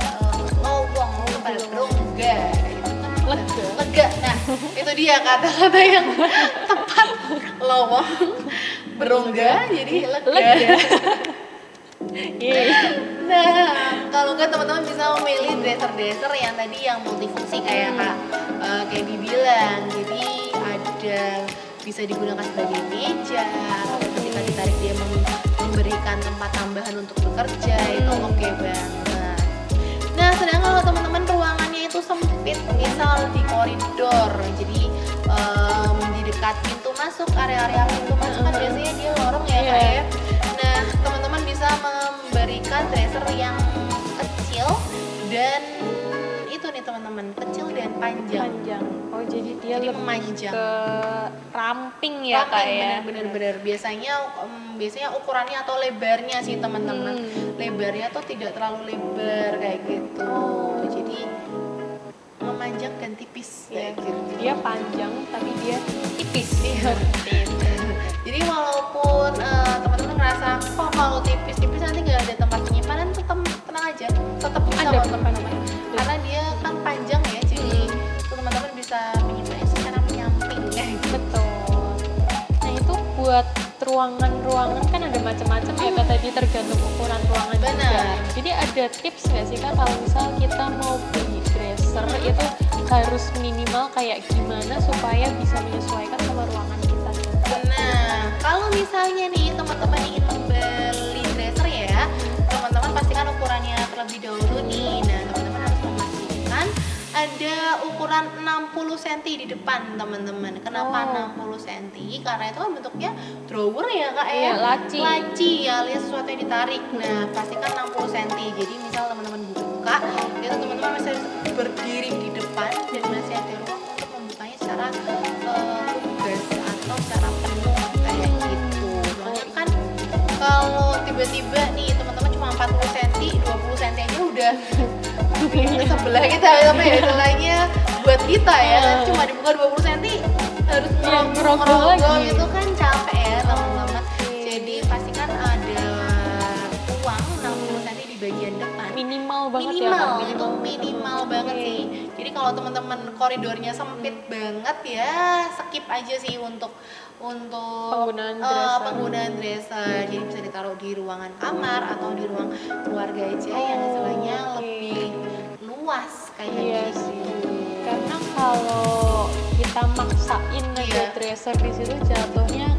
lowong, berongga. Lega. Nah, itu dia kata-kata yang tepat. Lowong, berongga, jadi lega. Nah, kalau nggak teman-teman bisa memilih dresser yang tadi yang multifungsi kayak kayak dibilang. Jadi ada bisa digunakan sebagai meja, atau ketika ditarik dia memberikan tempat tambahan untuk bekerja, itu oke banget. Nah, sedangkan kalau teman-teman ruangannya itu sempit, misal di koridor, jadi di dekat pintu masuk, area-area pintu masuk kan biasanya dia lorong ya kak ya. Nah, teman-teman bisa memberikan dresser yang kecil dan itu nih teman-teman, kecil dan panjang. Oh, jadi dia lebih memanjang ke ramping ya kak ya. Bener-bener biasanya ukurannya atau lebarnya sih teman-teman. Lebarnya tuh tidak terlalu lebar kayak gitu. Jadi memanjang dan tipis ya gitu. Dia panjang tapi dia tipis. Jadi walaupun teman-teman ngerasa kok kalau tipis-tipis nanti nggak ada tempat penyimpanan, tetap tenang aja, tetap bisa ada teman-teman. Karena dia kan panjang ya, jadi teman-teman bisa menyimpannya secara menyamping gitu. Betul. Nah itu buat ruangan-ruangan kan ada macam-macam ya kak, tadi tergantung ukuran ruangan juga. Jadi ada tips nggak sih kak kalau misal kita mau beli dresser itu harus minimal kayak gimana supaya bisa menyesuaikan sama ruangan kita? Nah, kalau misalnya nih teman-teman ingin membeli dresser ya, teman-teman pastikan ukurannya terlebih dahulu nih. Nah, teman-teman harus memastikan ada ukuran 60 cm di depan teman-teman. Kenapa 60 cm? Karena itu kan bentuknya drawer ya kak ya, laci ya, alias sesuatu yang ditarik. Nah, pastikan 60 cm. Jadi misal teman-teman buka, itu teman-teman masih berdiri di depan dan masih ada ruang untuk membukanya secara lugas atau secara penuh kayak gitu. Soalnya kan kalau tiba-tiba nih teman-teman cuma 40 cm, 20 cm aja udah sebelah kita apa ya istilahnya buat kita ya, cuma dibuka 20 cm harus ngerogol itu kan capek ya teman-teman. Jadi pastikan ada uang 60 cm di bagian depan. Minimal banget ya Kak? Itu minimal banget sih. Jadi kalau teman-teman koridornya sempit banget ya skip aja sih untuk penggunaan dresser. Jadi bisa ditaruh di ruangan kamar atau di ruang keluarga aja yang istilahnya lebih luas kayak gitu. Karena kalau kita maksain aja dresser di situ jatuhnya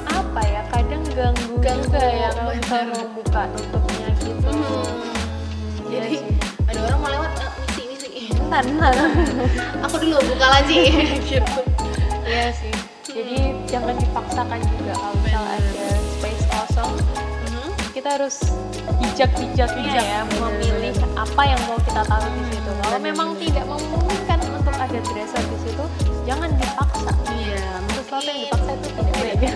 apa ya, kadang ganggu juga ya kalau kita mau buka tutupnya gitu. Jadi ada orang mau lewat misi bentar. Aku dulu buka lagi gitu. Iya sih. Jadi jangan dipaksakan juga. Kalau misal ada space kosong, kita harus bijak-bijaknya ya memilih apa yang mau kita taruh di situ. Kalau memang tidak memungkinkan untuk ada dresser di situ, jangan dipaksa. Iya, sesuatu yang dipaksa itu tidak baik.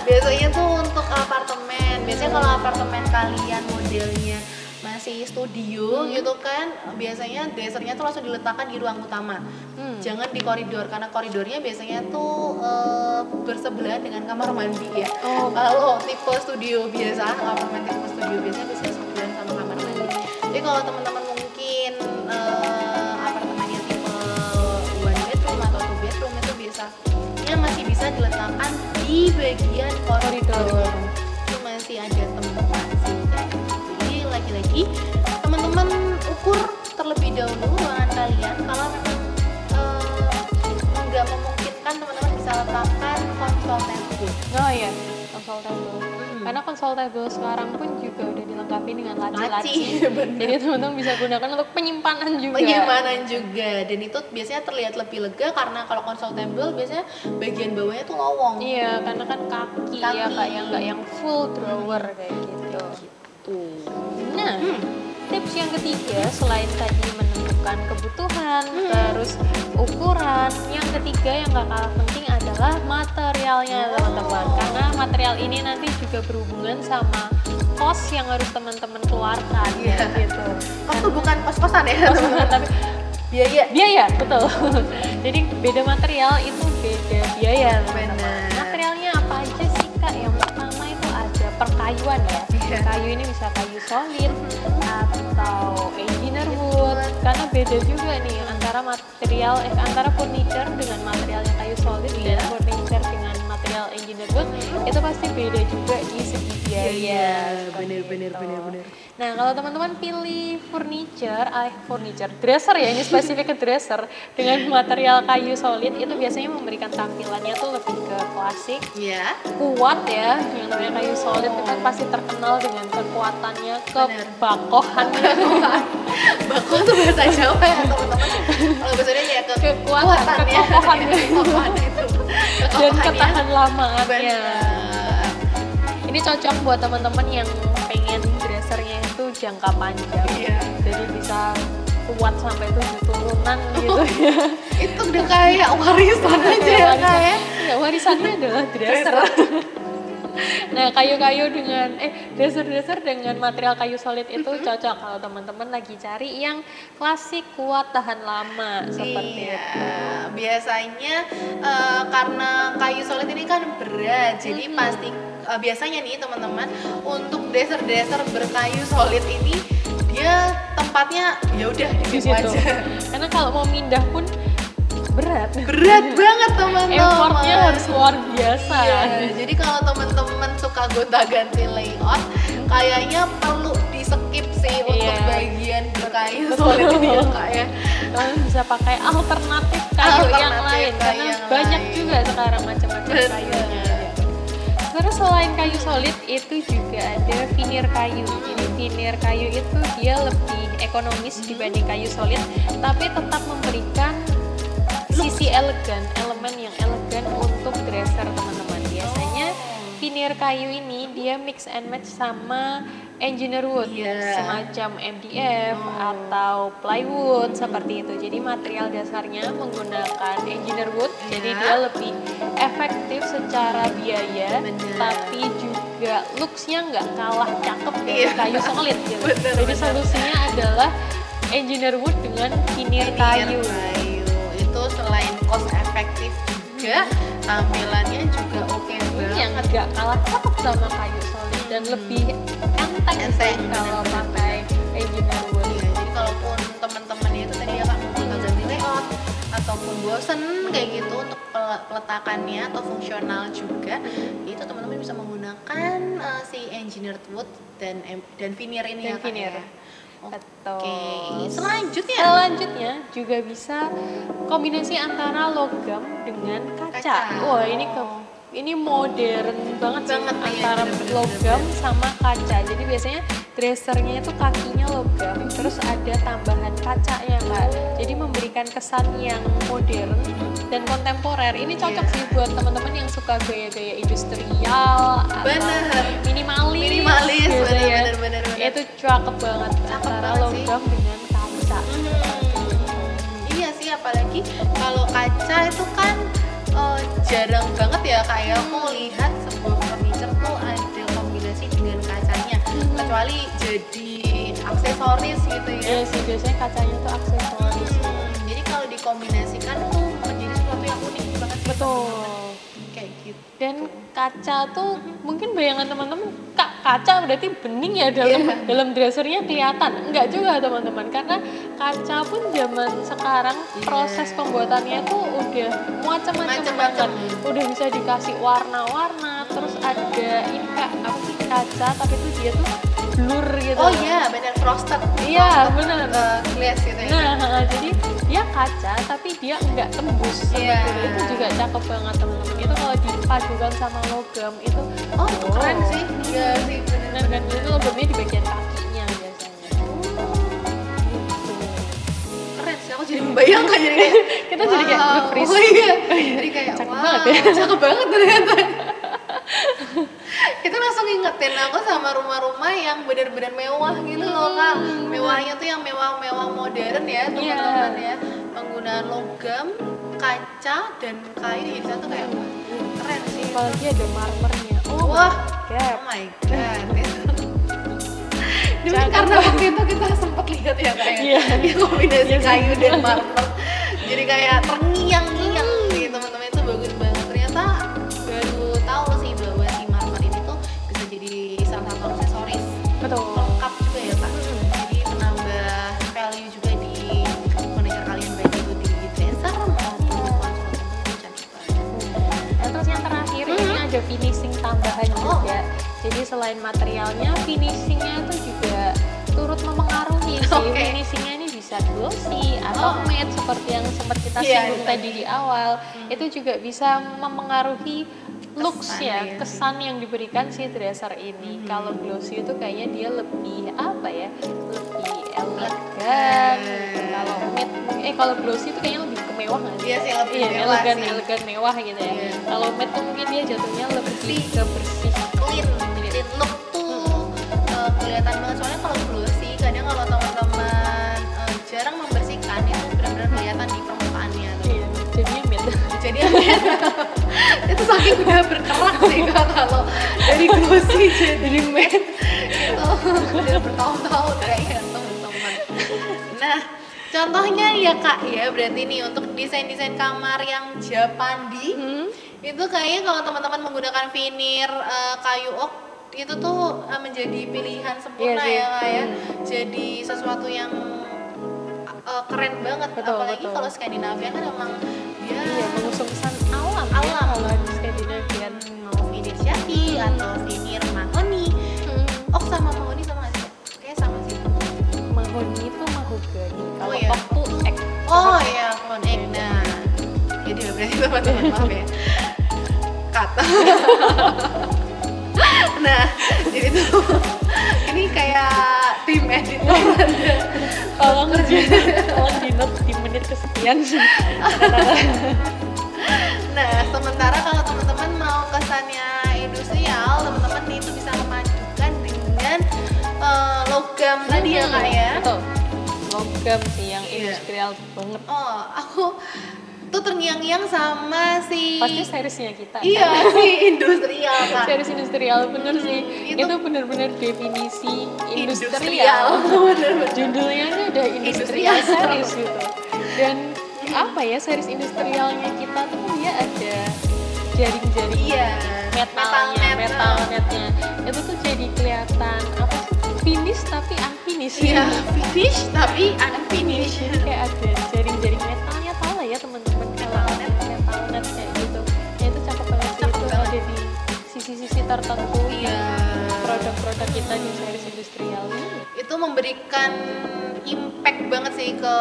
Biasanya tuh untuk apartemen. Biasanya kalau apartemen kalian modelnya masih studio gitu kan, biasanya dressernya tuh langsung diletakkan di ruang utama. Jangan di koridor, karena koridornya biasanya tuh bersebelahan dengan kamar mandi ya. Kalau tipe studio biasa, apartemen tipe studio biasanya sebelahan sama kamar mandi. Jadi kalau teman-teman mungkin apartemennya tipe one bedroom atau two bedroom, itu biasanya masih bisa diletakkan di bagian koridor. Itu masih ada tempat sih. Jadi lagi-lagi teman-teman ukur terlebih dahulu ruangan kalian. Kalau memang nggak memungkinkan, teman-teman bisa letakkan konsol table. Oh iya, konsol table. Karena konsol table sekarang pun juga udah dilengkapi dengan laci-laci. Jadi teman-teman bisa gunakan untuk penyimpanan juga. Dan itu biasanya terlihat lebih lega karena kalau konsol table biasanya bagian bawahnya tuh lowong. Iya, karena kan kaki. Ya kayak nggak yang full drawer kayak gitu. Nah, tips yang ketiga selain tadi menentukan kebutuhan, terus ukuran, yang ketiga yang gak kalah penting adalah materialnya teman-teman. Karena material ini nanti juga berhubungan sama kos yang harus teman-teman keluarkan gitu. Kos tuh bukan kos-kosan ya teman-teman, tapi biaya, betul. Jadi beda material itu beda biaya. Benar. Materialnya apa aja sih Kak? Yang pertama itu ada perkayuan ya. Kayu ini bisa kayu solid atau engineer wood, karena beda juga nih antara furniture dengan materialnya kayu solid dan furniture dengan material engineer wood, itu pasti beda juga di segi biaya. Bener. Nah, kalau teman-teman pilih dresser ya, ini spesifik ke dresser dengan material kayu solid, itu biasanya memberikan tampilannya tuh lebih ke klasik, kuat ya. Yang namanya kayu solid itu kan pasti terkenal dengan kekuatannya, kebakohannya. Bakoh tuh bahasa Jawa ya teman-teman. Kalau bahasanya ya kekokohannya itu. Dan ketahan lamaannya. Ini cocok buat teman-teman yang pengen dressernya itu jangka panjang. Jadi bisa kuat sampai 7 turunan gitu ya. Itu udah kayak warisan aja ya kayak. Ya, warisannya adalah dresser. Nah, dresser dengan material kayu solid itu cocok kalau teman-teman lagi cari yang klasik, kuat, tahan lama seperti itu. Biasanya karena kayu solid ini kan berat, jadi pasti biasanya nih teman-teman untuk dresser berkayu solid ini dia tempatnya ya udah di situ aja. Karena kalau mau pindah pun berat banget teman-teman. Effortnya harus luar biasa. Jadi kalau teman-teman suka gonta-ganti layout, kayaknya perlu di skip sih untuk bagian berkayu solid ini ya Kak ya. Kalian bisa pakai alternatif kayu yang lain karena banyak juga sekarang macam-macam kayunya. Terus selain kayu solid itu juga ada veneer kayu. Jadi veneer kayu itu dia lebih ekonomis dibanding kayu solid, tapi tetap memberikan sisi elemen yang elegan untuk dresser teman-teman. Biasanya veneer kayu ini dia mix and match sama engineer wood, semacam MDF atau plywood seperti itu. Jadi material dasarnya menggunakan engineer wood, jadi dia lebih efektif secara biaya, tapi juga looks-nya nggak kalah cakep dari kayu solid gitu. Jadi solusinya adalah engineer wood dengan veneer kayu. Itu selain cost efektif juga, tampilannya juga oke banget. Yang nggak kalah cakep sama kayu solid dan lebih enteng kalau pakai engineer wood. Jadi kalaupun teman-teman itu tadi ya Kak mau ganti layout ataupun bosen kayak gitu untuk peletakannya atau fungsional juga, itu teman-teman bisa menggunakan si engineered wood dan veneer ini ya Kak ya. Betul. Selanjutnya juga bisa kombinasi antara logam dengan kaca. Wah, ini modern banget sih antara logam sama kaca. Jadi biasanya dressernya itu kakinya logam, terus ada tambahan kacanya Kak. Jadi memberikan kesan yang modern dan kontemporer. Ini cocok sih buat teman-teman yang suka gaya-gaya industrial atau minimalis gitu ya. Bener. Itu cakep banget antara logam dengan kaca. Iya sih, apalagi kalau kaca itu kan jarang banget ya kayak aku lihat sebuah furniture tuh ada kombinasi dengan kacanya, kecuali jadi aksesoris gitu ya. Iya sih, biasanya kacanya tuh aksesoris. Jadi kalau dikombinasikan tuh menjadi sesuatu yang unik banget. Betul. Kayak gitu. Dan kaca tuh mungkin bayangan teman-teman, Kak, kaca berarti bening ya dalam dressernya kelihatan. Enggak juga teman-teman, karena kaca pun zaman sekarang proses pembuatannya tuh udah macam-macam banget. Udah bisa dikasih warna-warna, terus ada ini Kak, apa sih, kaca tapi tuh dia tuh blur gitu. Oh iya, benar, frosted. Iya, benar. Glass gitu ya. Nah, jadi dia kaca tapi dia enggak tembus. Itu juga cakep banget teman-teman. Itu kalau dipadukan sama logam itu keren sih. Iya sih, benar. Dan itu logamnya di bagian kakinya biasanya. Keren sih, aku jadi membayangkan jadi kayak kita jadi kayak nge-freeze. Oh iya. Jadi kayak cakep banget ya. Cakep banget ternyata. Kita langsung ingetin aku sama rumah-rumah yang benar-benar mewah gitu loh Kak. Mewahnya tuh yang mewah-mewah modern ya teman-teman ya. Penggunaan logam, kaca, dan kayu jadi satu kayak keren sih. Apalagi ada marmernya. Oh my god. Mungkin karena waktu itu kita sempat lihat ya kayak kombinasi kayu dan marmer. Jadi kayak terngiang-ngiang nih teman-teman, itu bagus banget. Ternyata baru tahu sih bahwa si marmer ini tuh bisa jadi salah satu aksesoris. Betul. Lengkap juga ya Kak. Jadi menambah value juga di furniture kalian, baik itu di dresser maupun konsol cantik banget. Terus yang terakhir ini ada finishing tambahan juga. Jadi selain materialnya, finishingnya itu juga turut mempengaruhi sih. Finishingnya ini bisa glossy atau matte seperti yang sempat kita singgung tadi di awal. Itu juga bisa mempengaruhi looks ya, kesan yang diberikan si dresser ini. Kalau glossy itu kayaknya dia lebih apa ya, lebih elegan. Kalau matte, kalau glossy itu kayaknya lebih kemewah nggak sih? Iya sih, lebih elegan mewah gitu ya. Kalau matte tuh mungkin dia jatuhnya lebih ke bersih, clean look tuh kelihatan banget. Soalnya kalau glossy kadang kalau teman-teman jarang membersihkan itu benar-benar kelihatan di permukaannya tuh. Iya, jadinya matte. Itu saking udah berkerak sih Kak, kalau dari glossy jadi matte itu udah bertahun-tahun kayaknya teman-teman. Nah, contohnya ya Kak ya, berarti nih untuk desain-desain kamar yang Japandi itu kayaknya kalau teman-teman menggunakan veneer kayu oak itu tuh menjadi pilihan sempurna ya Kak ya. Jadi sesuatu yang keren banget. Apalagi kalau Skandinavian kan emang dia mengusung kesan alam. Kalau di Skandinavian mau veneer syaki atau veneer mahoni. Oak sama mahoni sama nggak sih? Kayaknya sama sih. Mahoni itu mahogani. Kalau oak tuh ek. Pohon ek. Nah, jadi berarti teman-teman maaf ya. Kata. Nah, jadi tuh ini kayak tim editor aja. Tolong di note di menit kesekian. Nah, sementara kalau teman-teman mau kesannya industrial, teman-teman itu bisa memadukan dengan logam tadi ya Kak ya. Betul. Logam sih yang industrial banget. Aku tuh terngiang-ngiang sama si pasti seriesnya kita. Iya, si industrial Kak. Series industrial bener sih. Itu bener-bener definisi industrial. Judulnya tuh udah industrial series gitu. Dan apa ya, series industrialnya kita tuh dia ada jaring-jaring metalnya. Itu tuh jadi kelihatan apa sih? Finish tapi unfinish. Iya, finish tapi unfinish. Kayak ada jaring-jaring metalnya, tau lah ya teman-teman, kalau metal net kayak gitu. Ya itu cakep banget sih, itu ada di sisi-sisi tertentu. Iya. produk-produk kita di series industrial ini? Itu memberikan impact banget sih ke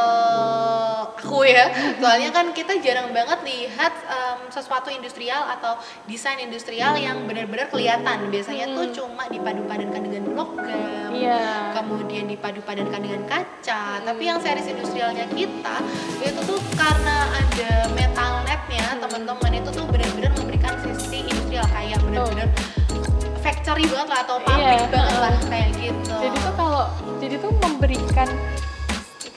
aku ya. Soalnya kan kita jarang banget lihat sesuatu industrial atau desain industrial yang benar-benar kelihatan. Biasanya tuh cuma dipadu-padankan dengan logam, kemudian dipadu-padankan dengan kaca. Tapi yang series industrialnya kita itu tuh karena ada metal netnya, teman-teman, itu tuh benar-benar memberikan sisi industrial kayak benar-benar factory banget lah atau pabrik banget lah kayak gitu. Jadi tuh memberikan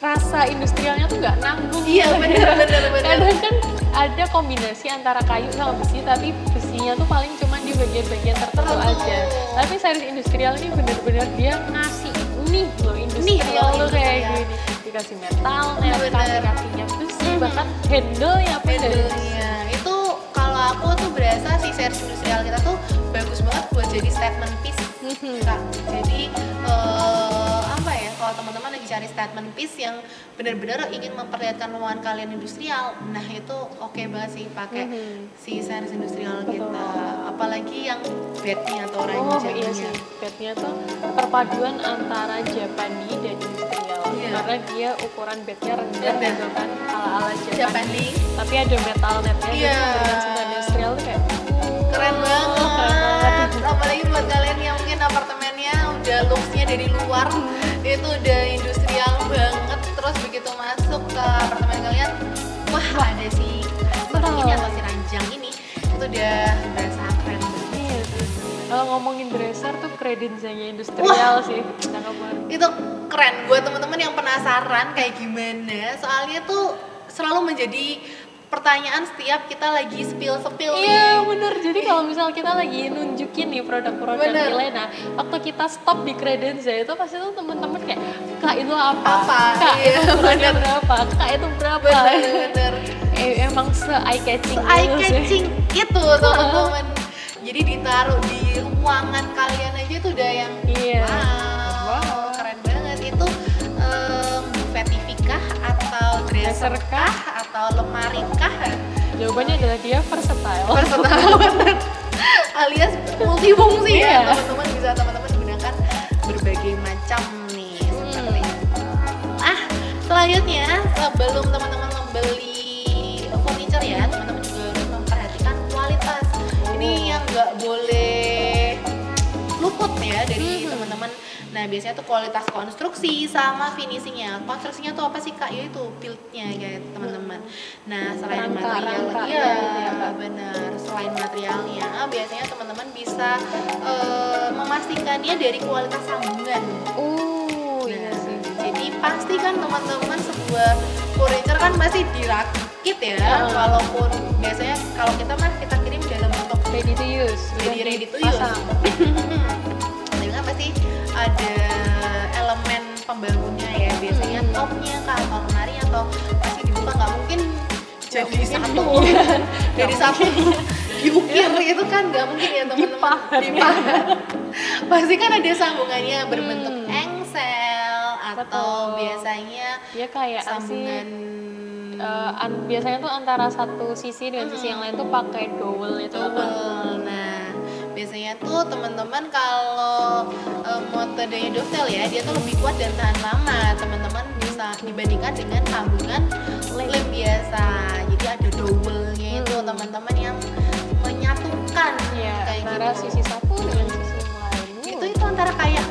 rasa industrialnya tuh nggak nanggung. Iya, bener. Kadang kan ada kombinasi antara kayu sama besi, tapi besinya tuh paling cuma di bagian-bagian tertentu aja. Tapi series industrial ini bener-bener dia ngasih nih loh industrial tuh kayak gini, dikasih metal, kaki-kakinya besi, bahkan handle-nya itu kalau aku tuh berasa si series industrial kita tuh bagus banget buat jadi statement piece. Kak. Jadi apa ya, kalau teman-teman lagi cari statement piece yang benar-benar ingin memperlihatkan kemampuan kalian industrial, nah itu oke banget sih pakai si series industrial kita. Apalagi yang bednya atau ranjangnya. Iya sih, bednya tuh perpaduan antara Japandi dan industrial. Karena dia ukuran bednya rendah gitu kan, ala-ala Japandi. Tapi ada metal netnya, jadi memberikan sinar industrial tuh kayak keren banget. Apalagi buat kalian yang mungkin apartemennya udah looks-nya dari luar itu udah industrial banget, terus begitu masuk ke apartemen kalian, wah ada si kasur ini atau si ranjang ini, itu udah berasa keren banget. Kalau ngomongin dresser tuh kredensanya industrial sih, cakep banget. Itu keren buat teman-teman yang penasaran kayak gimana, soalnya tuh selalu menjadi pertanyaan setiap kita lagi spill Iya bener, jadi kalau misal kita lagi nunjukin nih produk-produk Milena, waktu kita stop di Credenza itu pasti tuh temen-temen kayak, Kak itu apa? Kak itu berapa? Kak itu berapa? Bener. Emang eye catching itu teman-teman. Jadi ditaruh di ruangan kalian aja tuh udah yang wow, keren banget. Itu buffet TV kah atau dresser kah atau lemari kah? Jawabannya adalah dia versatile alias multifungsi ya. Teman-teman bisa gunakan berbagai macam nih seperti itu. Selanjutnya sebelum teman-teman membeli furniture ya, teman-teman juga harus memperhatikan kualitas. Ini yang nggak boleh luput ya dari teman-teman. Nah biasanya tuh kualitas konstruksi sama finishingnya. Konstruksinya tuh apa sih Kak? Yaitu build-nya kayak teman-teman. Nah selain materialnya, benar. Selain materialnya, biasanya teman-teman bisa memastikannya dari kualitas sambungan. Iya sih. Jadi pasti kan teman-teman sebuah furniture kan pasti dirakit ya. Walaupun biasanya kalau kita kita kirim dalam bentuk ready to use. Dengan pasti ada elemen pembangunnya ya, biasanya topnya kah atau lemari atau pasti dibuka, nggak mungkin jadi satu dari satu diukir itu kan nggak mungkin ya teman-teman. Pasti kan ada sambungannya berbentuk engsel atau biasanya ya kayak sambungan biasanya tuh antara satu sisi dengan sisi yang lain tuh pakai dowel itu. Nah biasanya tuh teman-teman kalau metodenya dovetail ya, dia tuh lebih kuat dan tahan lama teman-teman, bisa dibandingkan dengan sambungan lem biasa. Jadi ada dowelnya itu teman-teman yang menyatukan kayak antara gitu. Sisi satu dengan sisi yang lain. Itu antara kayak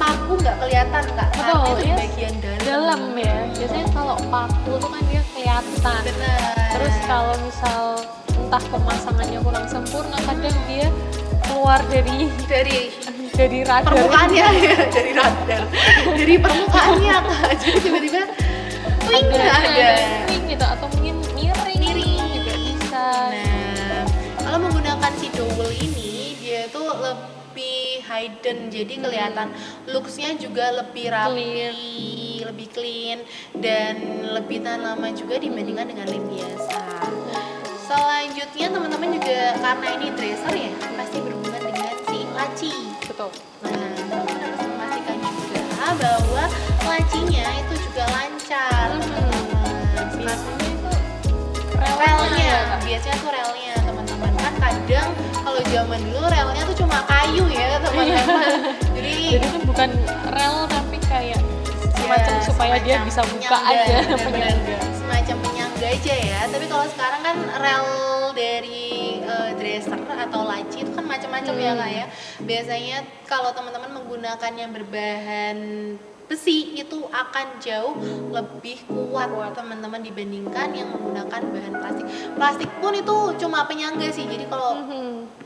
paku nggak kelihatan Kak, karena itu di bagian dalam ya. Biasanya kalau paku tuh kan dia kelihatan. Benar. Terus kalau misal entah pemasangannya kurang sempurna, kadang dia keluar dari radar permukaannya ya, dari radar, dari permukaannya Kak. Jadi tiba-tiba ada gitu, atau mungkin miring juga bisa. Nah kalau menggunakan si dowel ini, dia tuh lebih hidden, jadi kelihatan looks-nya juga lebih rapi, lebih clean, dan lebih tahan lama juga dibandingkan dengan lem biasa. Selanjutnya teman-teman juga karena ini dresser ya, pasti berhubungan dengan si laci. Betul. Nah teman-teman harus memastikan juga bahwa lacinya itu juga lancar. Biasanya itu relnya biasanya tuh relnya teman-teman, kan kadang kalau zaman dulu relnya tuh cuma sama kayu ya teman-teman. Jadi itu bukan rel tapi kayak semacam supaya dia bisa buka aja, penyangga. Semacam penyangga aja ya. Tapi kalau sekarang kan rel dari dresser atau laci itu kan macam-macam ya Kak ya. Biasanya kalau teman-teman menggunakan yang berbahan besi itu akan jauh lebih kuat teman-teman dibandingkan yang menggunakan bahan plastik. Plastik pun itu cuma penyangga sih. Jadi kalau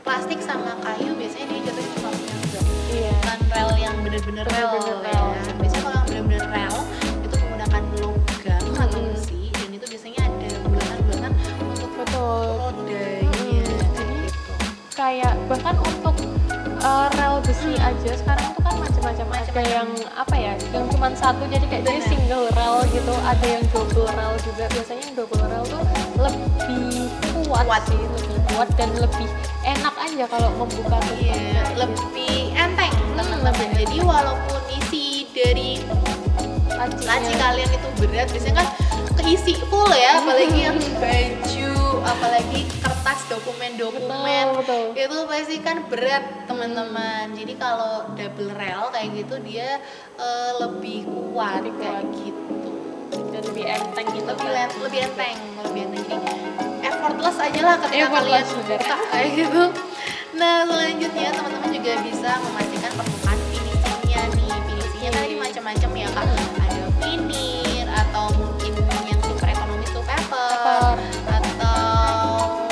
plastik sama kayu biasanya dia jatuhnya cuma penyangga. Bukan rel yang bener-bener rel ya. Biasanya kalau yang bener-bener rel itu menggunakan logam atau besi dan itu biasanya ada bulatan-bulatan untuk rodanya. Jadi kayak bahkan untuk rel besi aja sekarang itu kan macam-macam. Ada yang apa ya, yang cuma satu jadi kayak dia single rel gitu, ada yang double rel juga. Biasanya yang double rel tuh lebih kuat sih, lebih kuat dan lebih enak aja kalau membuka tutupnya. Lebih enteng teman-teman. Jadi walaupun isi dari laci kalian itu berat, biasanya kan keisi full ya, apalagi yang baju, apalagi kertas dokumen-dokumen, betul. itu pasti kan berat teman-teman. Jadi kalau double rel kayak gitu dia lebih kuat kayak gitu dan lebih enteng gitu, lebih enteng. Jadi effortless aja lah ketika kalian buka kayak gitu. Nah selanjutnya teman-teman juga bisa memastikan permukaan finishingnya nih. Finishingnya tadi macam-macam ya Kak. Ada veneer atau mungkin yang super ekonomis tuh paper atau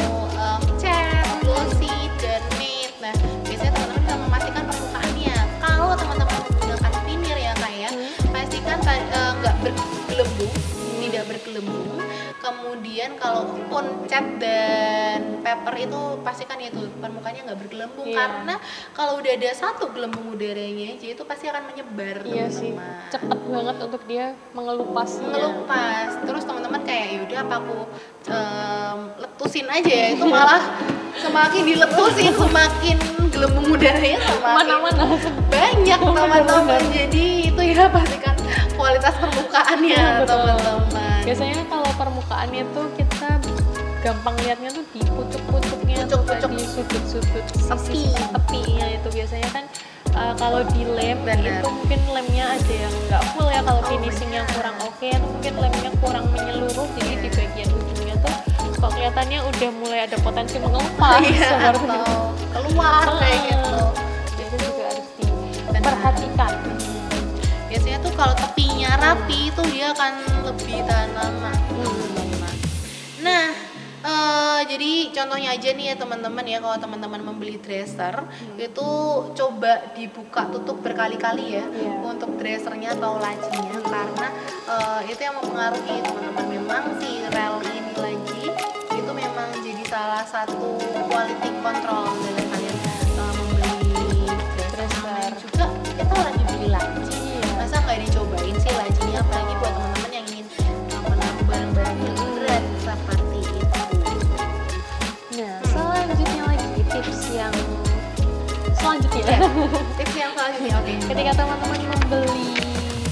cat, glossy dan matte. Nah biasanya teman-teman bisa memastikan permukaannya. Kalau teman-teman menggunakan veneer ya Kak ya, pastikan nggak bergelembung, tidak bergelembung. Kemudian kalau pun cat dan paper itu pastikan itu permukaannya nggak bergelembung, karena kalau udah ada satu gelembung udaranya aja itu pasti akan menyebar teman-teman. Cepet banget untuk dia mengelupas. Terus teman-teman kayak yaudah apa aku letusin aja ya, itu malah semakin diletusin semakin gelembung udaranya semakin banyak teman-teman. Jadi itu ya pastikan kualitas permukaannya teman-teman. Biasanya kalau permukaannya tuh kita gampang lihatnya tuh di pucuk-pucuknya, di sudut-sudut sisi tepinya itu biasanya kan. Kalau di lem itu mungkin lemnya ada yang nggak full ya, kalau finishingnya kurang oke, atau mungkin lemnya kurang menyeluruh, jadi di bagian ujungnya tuh kok kelihatannya udah mulai ada potensi mengelupas atau keluar kayak gitu. Itu juga harus diperhatikan. Biasanya tuh kalau tepinya rapi itu dia akan lebih tahan lama. Nah jadi contohnya aja nih ya teman-teman ya, kalau teman-teman membeli dresser itu coba dibuka tutup berkali-kali ya untuk dressernya atau lacinya, karena itu yang mempengaruhi teman-teman. Memang si rel ini lagi itu memang jadi salah satu quality control dari kalian membeli dresser. Juga kita lagi beli laci, masa nggak dicobain sih lacinya, apalagi buat teman-teman yang ingin menaruh barang-barang yang berat seperti itu. Nah, selanjutnya lagi tips yang selanjutnya. Oke. Ketika teman-teman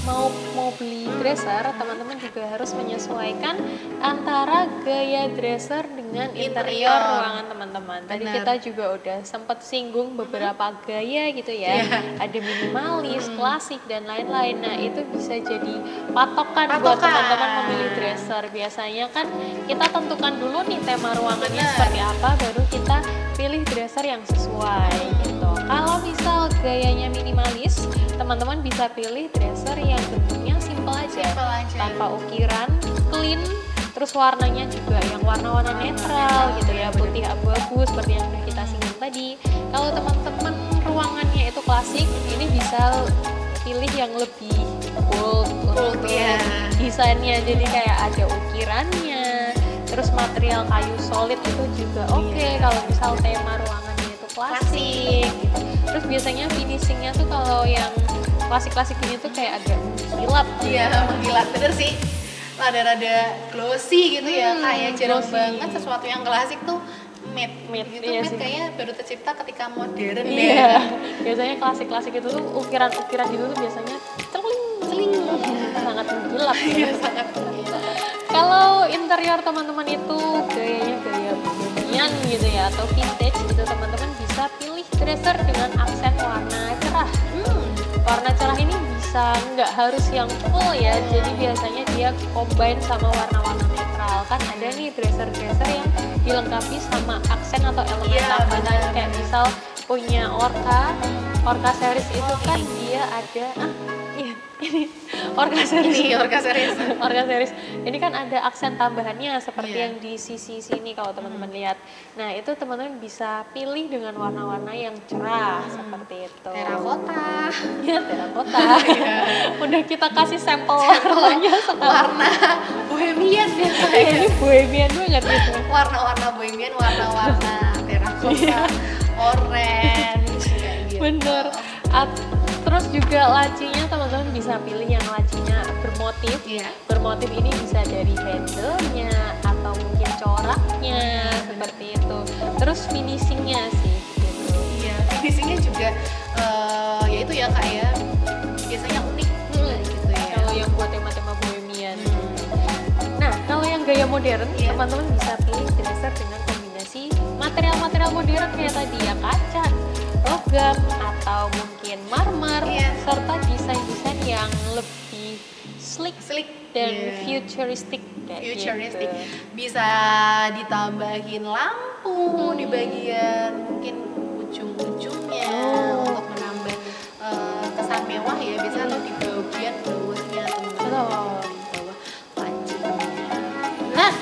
mau beli dresser, teman-teman juga harus menyesuaikan antara gaya dresser dengan interior ruangan teman-teman. Tadi kita juga udah sempat singgung beberapa gaya gitu ya. Ada minimalis, klasik dan lain-lain. Nah, itu bisa jadi patokan buat teman-teman memilih dresser. Biasanya kan kita tentukan dulu nih tema ruangannya seperti apa, baru kita pilih dresser yang sesuai gitu. Kalau misal gayanya minimalis, teman-teman bisa pilih dresser yang bentuknya simple aja, tanpa ukiran, clean, terus warnanya juga yang warna-warna netral gitu ya, putih abu-abu seperti yang udah kita singgung tadi. Kalau teman-teman ruangannya itu klasik, ini bisa pilih yang lebih bold untuk desainnya, jadi kayak ada ukirannya, terus material kayu solid itu juga oke. Kalau misal tema ruangannya itu klasik gitu. Terus biasanya finishingnya tuh kalau yang klasik-klasik ini tuh kayak agak mengkilap. Mengkilap bener sih, rada-rada glossy gitu ya, kayak jarang banget sesuatu yang klasik tuh matte gitu. Matte kayaknya baru tercipta ketika modern Biasanya klasik-klasik itu tuh ukiran-ukiran gitu tuh biasanya celing sangat mengkilap sangat mengkilap. Kalau interior teman-teman itu gayanya gaya bohemian gitu ya, atau vintage gitu, teman-teman bisa pilih dresser dengan aksen warna cerah. Warna cerah ini bisa nggak harus yang full ya, jadi biasanya dia combine sama warna-warna netral. Kan ada nih dresser-dresser yang dilengkapi sama aksen atau elemen tambahan, kayak misal punya Orca series itu kan dia ada ini Orca series ini kan ada aksen tambahannya seperti yang di sisi sini kalau teman-teman lihat. Nah itu teman-teman bisa pilih dengan warna-warna yang cerah seperti itu. Terakota. Ya terakota. Udah kita kasih sampel warnanya sekarang. Warna bohemian ya. Ini bohemian banget gitu. Warna-warna bohemian, warna-warna terakota, orange. Gitu. Bener. Terus juga lacinya teman-teman bisa pilih yang lacinya bermotif. Bermotif ini bisa dari handle-nya atau mungkin coraknya seperti itu. Terus finishingnya sih gitu. Iya, finishingnya juga ya itu ya Kak ya, biasanya unik gitu ya. Kalau yang buat tema-tema bohemian. Nah kalau yang gaya modern teman-teman bisa pilih dresser dengan kombinasi material-material modern kayak tadi ya, kaca, logam atau mungkin marmer, serta desain-desain yang lebih slick dan futuristic gitu. Bisa ditambahin lampu di bagian mungkin ujung-ujungnya untuk menambah kesan mewah ya, biasanya atau di bagian bawahnya teman-teman, di bawah lacinya. Nah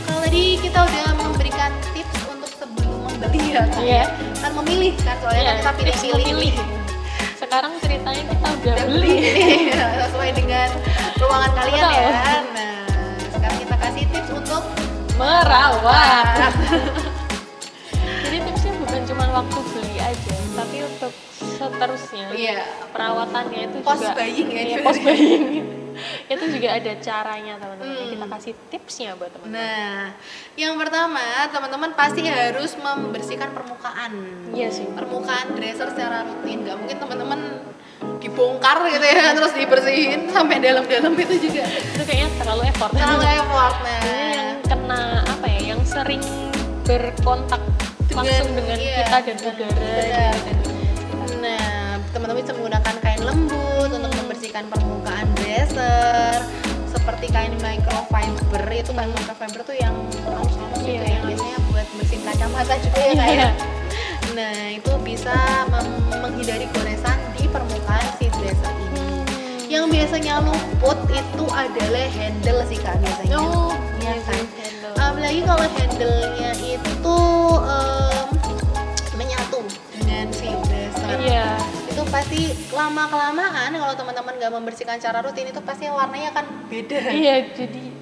kalau tadi kita udah memberikan tips untuk sebelum membeli ya kan memilih kan, soalnya kan kita pilih-pilih. Sekarang ceritanya kita udah beli sesuai dengan ruangan kalian ya. Nah sekarang kita kasih tips untuk merawat. Jadi tipsnya bukan cuma waktu beli aja, tapi untuk seterusnya perawatannya itu post buying ya. Post buying itu juga ada caranya teman-teman. Kita kasih tipsnya buat teman-teman. Nah yang pertama teman-teman pasti harus membersihkan permukaan. Iya sih, permukaan dresser secara rutin. Gak mungkin teman-teman dibongkar gitu ya terus dibersihin sampai dalam-dalam itu juga. Itu kayaknya terlalu effort. Nah ini yang kena apa ya, yang sering berkontak langsung dengan kita dan udara gitu. Nah teman-teman bisa menggunakan kain lembut untuk membersihkan permukaan dresser, seperti kain microfiber. Itu kain microfiber tuh yang halus-halus gitu, yang biasanya buat bersihin kacamata juga ya kayak. Nah itu bisa menghindari goresan di permukaan si dresser ini. Yang biasanya luput itu adalah handle sih Kak biasanya. Iya kan. Apalagi kalau handle-nya itu menyatu dengan si dresser. Itu pasti lama-kelamaan kalau teman-teman gak membersihkan secara rutin itu pasti warnanya akan beda. Jadi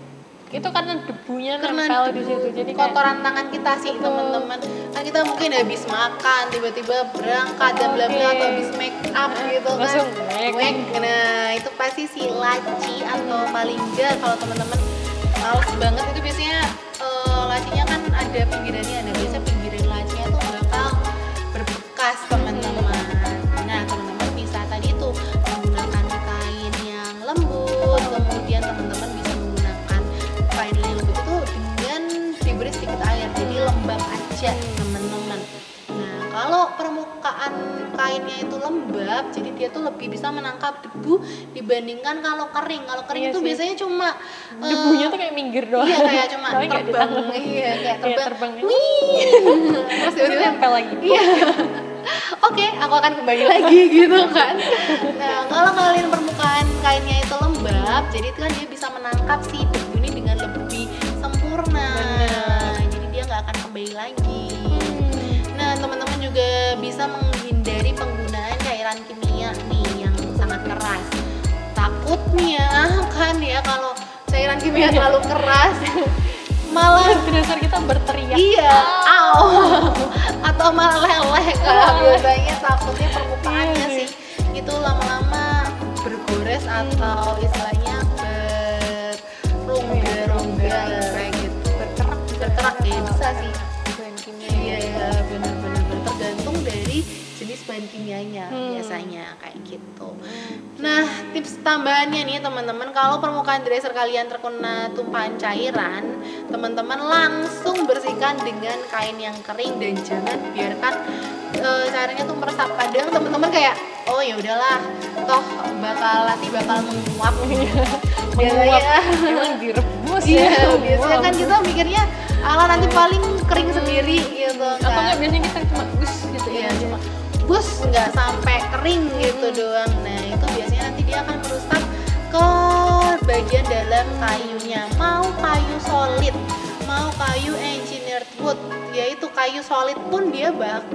itu karena debunya nempel di situ. Jadi kotoran tangan kita sih teman-teman. Kan kita mungkin habis makan tiba-tiba berangkat jam 12 atau habis make up gitu kan. Nah itu pasti si laci atau paling enggak kalau teman-teman males banget itu biasanya lacinya kan ada pinggirannya. Nah biasanya pinggiran lacinya tuh bakal berbekas teman-teman. Nah teman-teman bisa tadi tuh menggunakan kain yang lembut, kemudian teman-teman bisa menggunakan kain yang lembut itu dengan diberi sedikit air jadi lembab aja teman-teman. Nah kalau permukaan kainnya itu lembab jadi dia tuh lebih bisa menangkap debu dibandingkan kalau kering. Kalau kering itu biasanya cuma debunya tuh kayak minggir doang. Iya kayak cuma terbang. Kayak terbang. Terus tiba-tiba nempel lagi. Oke, aku akan kembali lagi gitu kan. Nah, kalau kalian permukaan kainnya itu lembab, jadi itu kan dia bisa menangkap si debu ini dengan lebih sempurna. Jadi dia nggak akan kembali lagi. Nah, teman-teman juga bisa menghindari penggunaan cairan kimia nih yang sangat keras. Takutnya kan ya kalau cairan kimia terlalu keras malah dresser kita berteriak. Atau malah leleh kalau biasanya takutnya permukaannya sih itu lama-lama bergores atau istilahnya berrongga kayak gitu, berkerak ya bisa sih. Bahan kimia. Iya benar-benar tergantung dari jenis bahan kimianya biasanya kayak gitu. Nah, tips tambahannya nih teman-teman, kalau permukaan dresser kalian terkena tumpahan cairan, teman-teman langsung bersihkan dengan kain yang kering dan jangan biarkan cairannya tuh meresap. Kadang teman-teman kayak oh ya udahlah, toh nanti bakal menguap. Biasanya emang direbus iya, ya. biasanya kan kita mikirnya ala nanti paling kering sendiri gitu kan. Atau nggak biasanya kita cuma bus gitu Iya, ya. cuma bus nggak sampai kering gitu doang. Nah itu biasanya nanti dia akan merusak ke bagian dalam kayunya. Mau kayu solid, mau kayu engineered wood, yaitu kayu solid pun dia nggak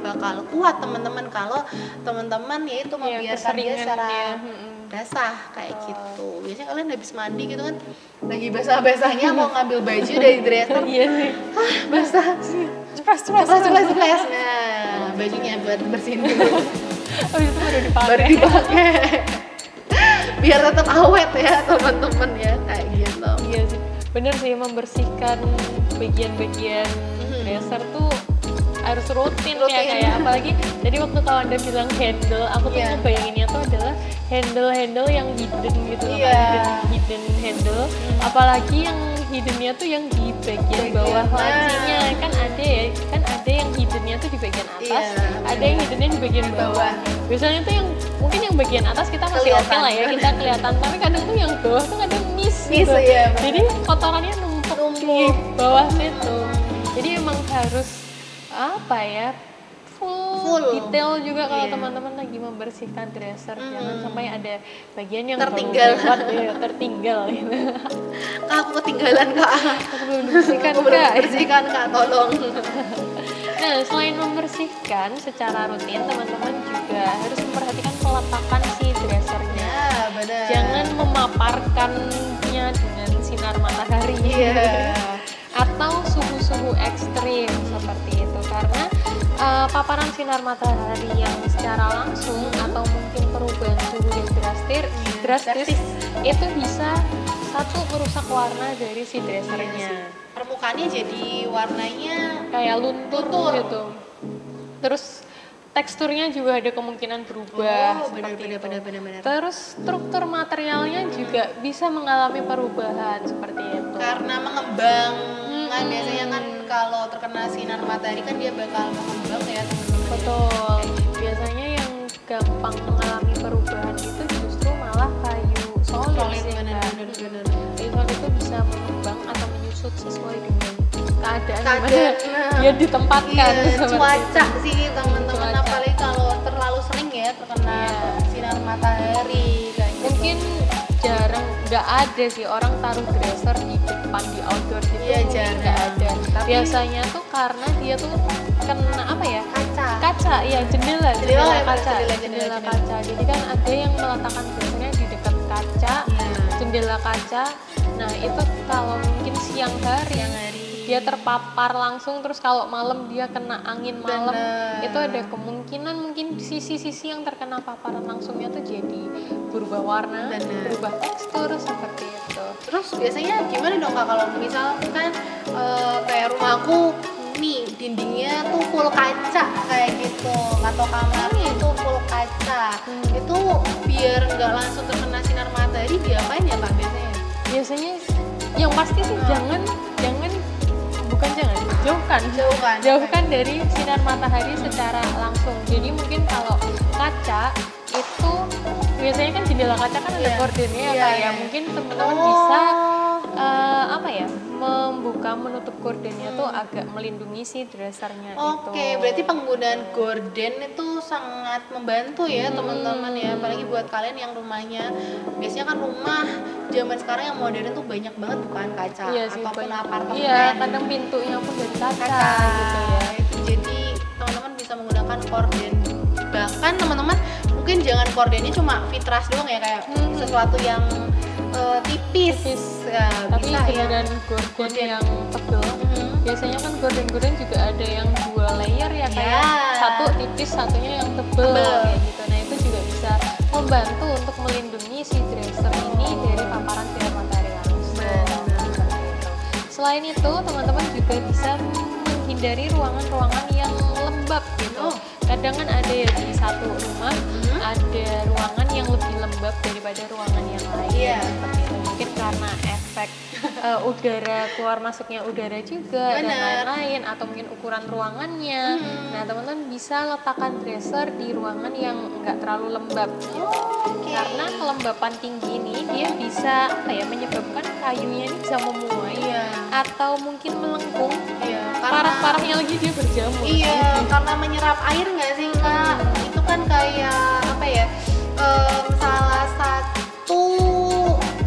bakal kuat teman-teman kalau teman-teman yaitu membiarkan dia secara basah kayak gitu. Biasanya kalian habis mandi gitu kan, lagi basah-basahnya mau ngambil baju dari dresser, Iya sih. basah, Ceplas. nah bajunya buat bersihin dulu, Habis itu baru dipakai. baru dipakai, biar tetap awet ya teman-teman ya kayak gitu. Iya sih. Bener sih, membersihkan bagian-bagian dresser tuh harus rutin ya, kayak apalagi tadi waktu kalau Anda bilang handle, aku tuh ngebayanginnya tuh adalah handle yang hidden gitu loh, hidden handle, apalagi yang hiddennya tuh yang di bagian bawah lacinya, kan ada yang hiddennya tuh di bagian atas, ada yang hiddennya di bagian bawah. Biasanya tuh yang mungkin yang bagian atas kita masih oke lah ya, kita kelihatan, tapi kadang tuh yang bawah tuh kadang miss gitu. Jadi kotorannya numpuk di bawah situ. Jadi emang harus apa ya, full detail juga kalau teman-teman lagi membersihkan dresser. Jangan sampai ada bagian yang tertinggal gitu. Kak, aku ketinggalan kak, Aku belum bersihkan kak, tolong. Nah, selain membersihkan secara rutin, teman-teman juga harus memperhatikan peletakan si dressernya. Benar. Jangan memaparkannya dengan sinar matahari atau suhu-suhu ekstrim seperti itu, karena paparan sinar matahari yang secara langsung atau mungkin perubahan suhu yang drastis itu bisa merusak warna dari si dressernya. Permukaannya jadi warnanya kayak luntur gitu. Terus teksturnya juga ada kemungkinan berubah seperti itu. Benar. Terus struktur materialnya juga bisa mengalami perubahan seperti itu. Karena mengembang, kan biasanya kan kalau terkena sinar matahari kan dia bakal mengembang ya teman-teman. Betul. Biasanya yang gampang mengalami perubahan itu justru malah kayu solid sih. Kayu solid itu bisa mengembang atau menyusut sesuai dengan keadaan dia ditempatkan. Cuaca sih teman-teman, apalagi kalau terlalu sering ya terkena sinar matahari kayak gitu. Mungkin jarang, nggak ada sih orang taruh dresser di depan di outdoor gitu. Nggak ada. Tapi biasanya tuh karena dia tuh kena apa ya, kaca ya, jendela kaca. Jadi kan ada yang meletakkan dressernya di dekat kaca, jendela kaca. Nah itu kalau mungkin siang hari dia terpapar langsung, terus kalau malam dia kena angin malam, itu ada kemungkinan mungkin sisi-sisi yang terkena paparan langsungnya tuh jadi berubah warna, berubah tekstur seperti itu. Terus biasanya gimana dong kak kalau misalkan kayak rumahku nih dindingnya tuh full kaca kayak gitu, atau kamarnya itu full kaca, itu biar nggak langsung terkena sinar matahari diapain ya kak biasanya? Biasanya yang pasti sih jauhkan dari sinar matahari secara langsung. Jadi mungkin kalau kaca itu biasanya kan jendela kaca kan ada gordennya ya kayak mungkin teman-teman bisa membuka menutup gordennya tuh agak melindungi si dressernya itu. Berarti penggunaan gorden itu sangat membantu ya teman-teman ya, apalagi buat kalian yang rumahnya biasanya kan rumah zaman sekarang yang modern tuh banyak banget bukan kaca ataupun apartemen. Iya, kadang pintunya pun dari kaca gitu ya. Jadi teman-teman bisa menggunakan gorden. Bahkan teman-teman mungkin jangan gordennya cuma fitras doang ya, kayak sesuatu yang tipis ya, tapi bisa dengan gorden yang tebal. Biasanya kan gorden juga ada yang 2 layer ya, kayak satu tipis satunya yang tebal kayak gitu. Nah itu juga bisa membantu untuk melindungi si dresser ini dari paparan sinar matahari langsung. Selain itu teman-teman juga bisa menghindari ruangan-ruangan yang lembab gitu. kadang kan ada ya di satu rumah ada ruangan yang lebih lembab daripada ruangan yang lain. Seperti itu mungkin karena efek udara keluar masuknya udara juga dan lain-lain, atau mungkin ukuran ruangannya. Nah teman-teman bisa letakkan dresser di ruangan yang enggak terlalu lembab gitu. Karena kelembapan tinggi ini dia bisa menyebabkan kayunya ini bisa memuai atau mungkin melengkung. Parah-parahnya lagi dia berjamur. Karena menyerap air nggak sih Kak? Itu kan kayak salah satu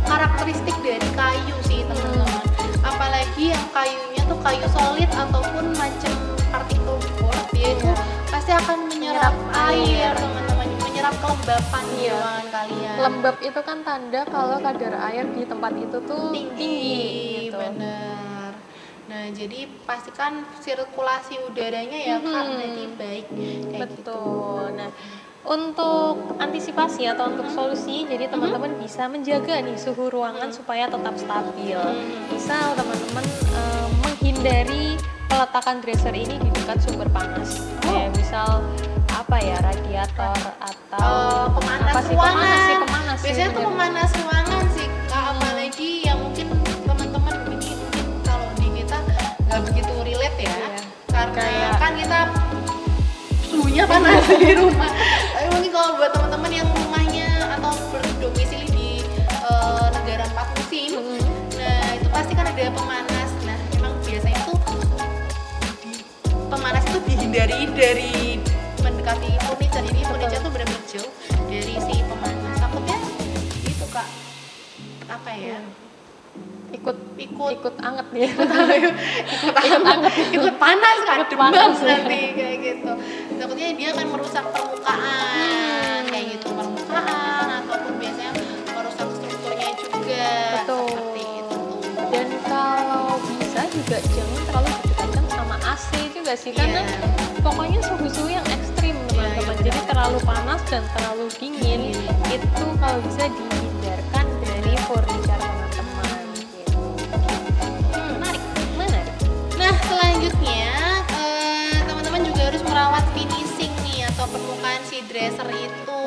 karakteristik dari kayu sih teman-teman. Apalagi yang kayunya tuh kayu solid ataupun macam partikel board, dia itu pasti akan menyerap air teman-teman, menyerap kelembapan di ruangan kalian. Lembab itu kan tanda kalau kadar air di tempat itu tuh tinggi gitu. Bener. Nah, jadi pastikan sirkulasi udaranya ya Kak, berarti baik kayak betul. Nah, untuk antisipasi atau untuk solusi, jadi teman-teman bisa menjaga nih suhu ruangan supaya tetap stabil. Misal teman-teman menghindari peletakan dresser ini di dekat sumber panas. Kayak misal radiator atau pemanas ruangan. Biasanya tuh pemanas ruangan sih Kak, apalagi yang mungkin teman-teman mungkin kalau di kita nggak begitu relate ya, karena kan kita suhunya panas di rumah. Tapi mungkin kalau buat teman-teman yang rumahnya atau berdomisili di negara 4 musim, nah itu pasti kan ada pemanas. Nah memang biasanya tuh pemanas itu dihindari dari mendekati furniture. Jadi furniture tuh benar-benar jauh dari si pemanas. Takutnya itu Kak, ikut anget dia. Ikut panas kan, demam nanti kayak gitu. Takutnya dia akan merusak permukaan kayak gitu, permukaan ataupun biasanya merusak strukturnya juga. Seperti itu. Dan kalau bisa juga jangan terlalu didekatkan sama AC juga sih, karena pokoknya suhu-suhu yang ekstrim teman-teman. Jadi terlalu panas dan terlalu dingin itu kalau bisa dihindarkan dari furniture teman-teman gitu. Menarik. Nah selanjutnya teman-teman juga harus merawat finishing nih atau permukaan si dresser itu.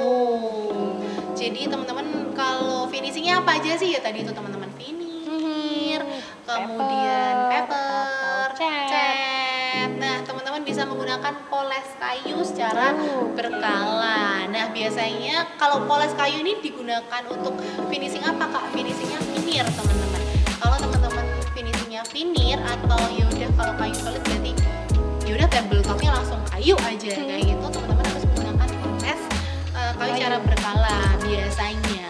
Jadi teman-teman kalau finishingnya apa aja sih ya tadi itu teman-teman, veneer, kemudian paper, cat. Nah teman-teman bisa menggunakan poles kayu secara berkala. Nah biasanya kalau poles kayu ini digunakan untuk finishing apa Kak? Finishingnya veneer teman-teman. Kalau teman-teman finishingnya veneer atau yaudah kalau kayu solid berarti yaudah tabletopnya langsung kayu aja kayak gitu, teman-teman harus menggunakan poles kayu secara berkala. Biasanya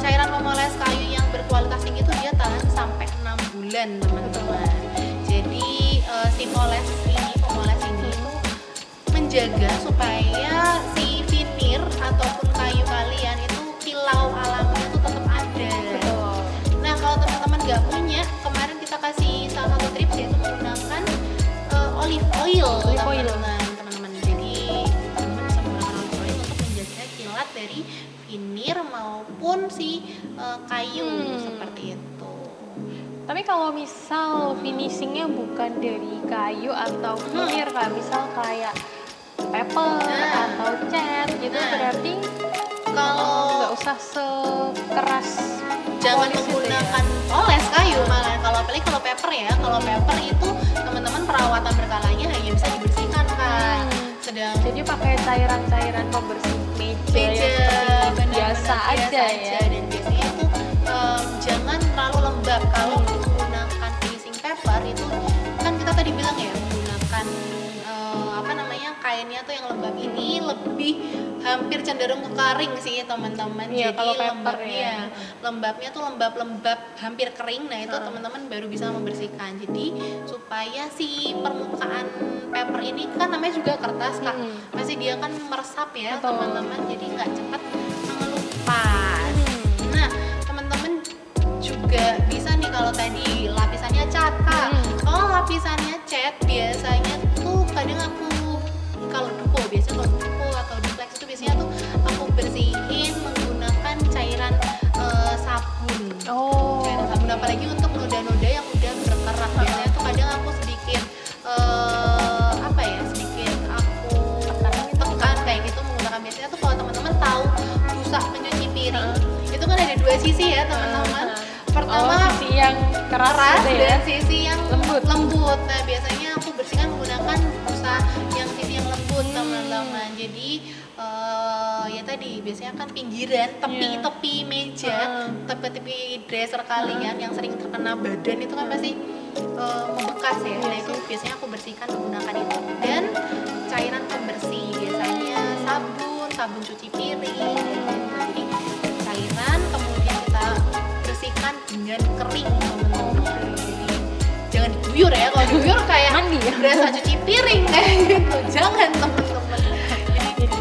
cairan pemoles kayu yang berkualitas tinggi itu dia tahan sampai 6 bulan teman-teman. Jadi si pomoles ini itu menjaga supaya si veneer ataupun kayu kalian itu kilau alamnya tuh tetap ada. Nah kalau teman-teman nggak punya, kemarin kita kasih salah satu tips yaitu menggunakan olive oil teman-teman. Jadi teman-teman bisa menggunakan olive oil untuk menjaga kilat dari veneer maupun si kayu seperti itu. Tapi kalau misal finishingnya bukan dari kayu atau veneer, misal kayak paper atau cat gitu, berarti kalau nggak usah sekeras, jangan menggunakan poles kayu malah. Kalau apalagi kalau paper ya, kalau paper itu teman-teman perawatan berkalanya hanya bisa dibersihkan kan. Jadi pakai cairan-cairan pembersih meja biasa aja ya. Dan biasanya itu jangan terlalu lembab. Kalau menggunakan finishing paper itu kan kita tadi bilang ya menggunakan kainnya tuh yang lembab ini lebih hampir cenderung ke kering sih teman-teman. Jadi kalau paper lembabnya tuh lembab hampir kering. Nah itu teman-teman baru bisa membersihkan. Jadi supaya si permukaan paper ini kan namanya juga kertas Kak, pasti dia kan meresap ya teman-teman. Jadi nggak cepat mengelupas. Nah teman-teman juga bisa nih kalau tadi lapisannya cat Kak. Kalau lapisannya cat biasanya tuh kadang aku kalau duko atau duplex itu biasanya tuh aku bersihin menggunakan cairan sabun. Cairan sabun apalagi untuk noda-noda yang udah berkerak. Biasanya tuh kadang aku sedikit sedikit aku keras gitu ya. Dan sisi yang lembut. Nah biasanya aku bersihkan menggunakan busa yang sisi yang lembut teman-teman. Jadi ya tadi biasanya kan pinggiran, tepi meja, tepi dresser kalian yang sering terkena badan itu kan pasti membekas ya. Nah itu biasanya aku bersihkan menggunakan itu. Dan cairan pembersih biasanya sabun cuci piring. Jadi cairan kemudian kita bersihkan dengan kering teman-teman. Jadi jangan diguyur ya, kalau diguyur kayak mandi ya, berasa cuci piring kayak gitu. Jangan teman-teman. Jadi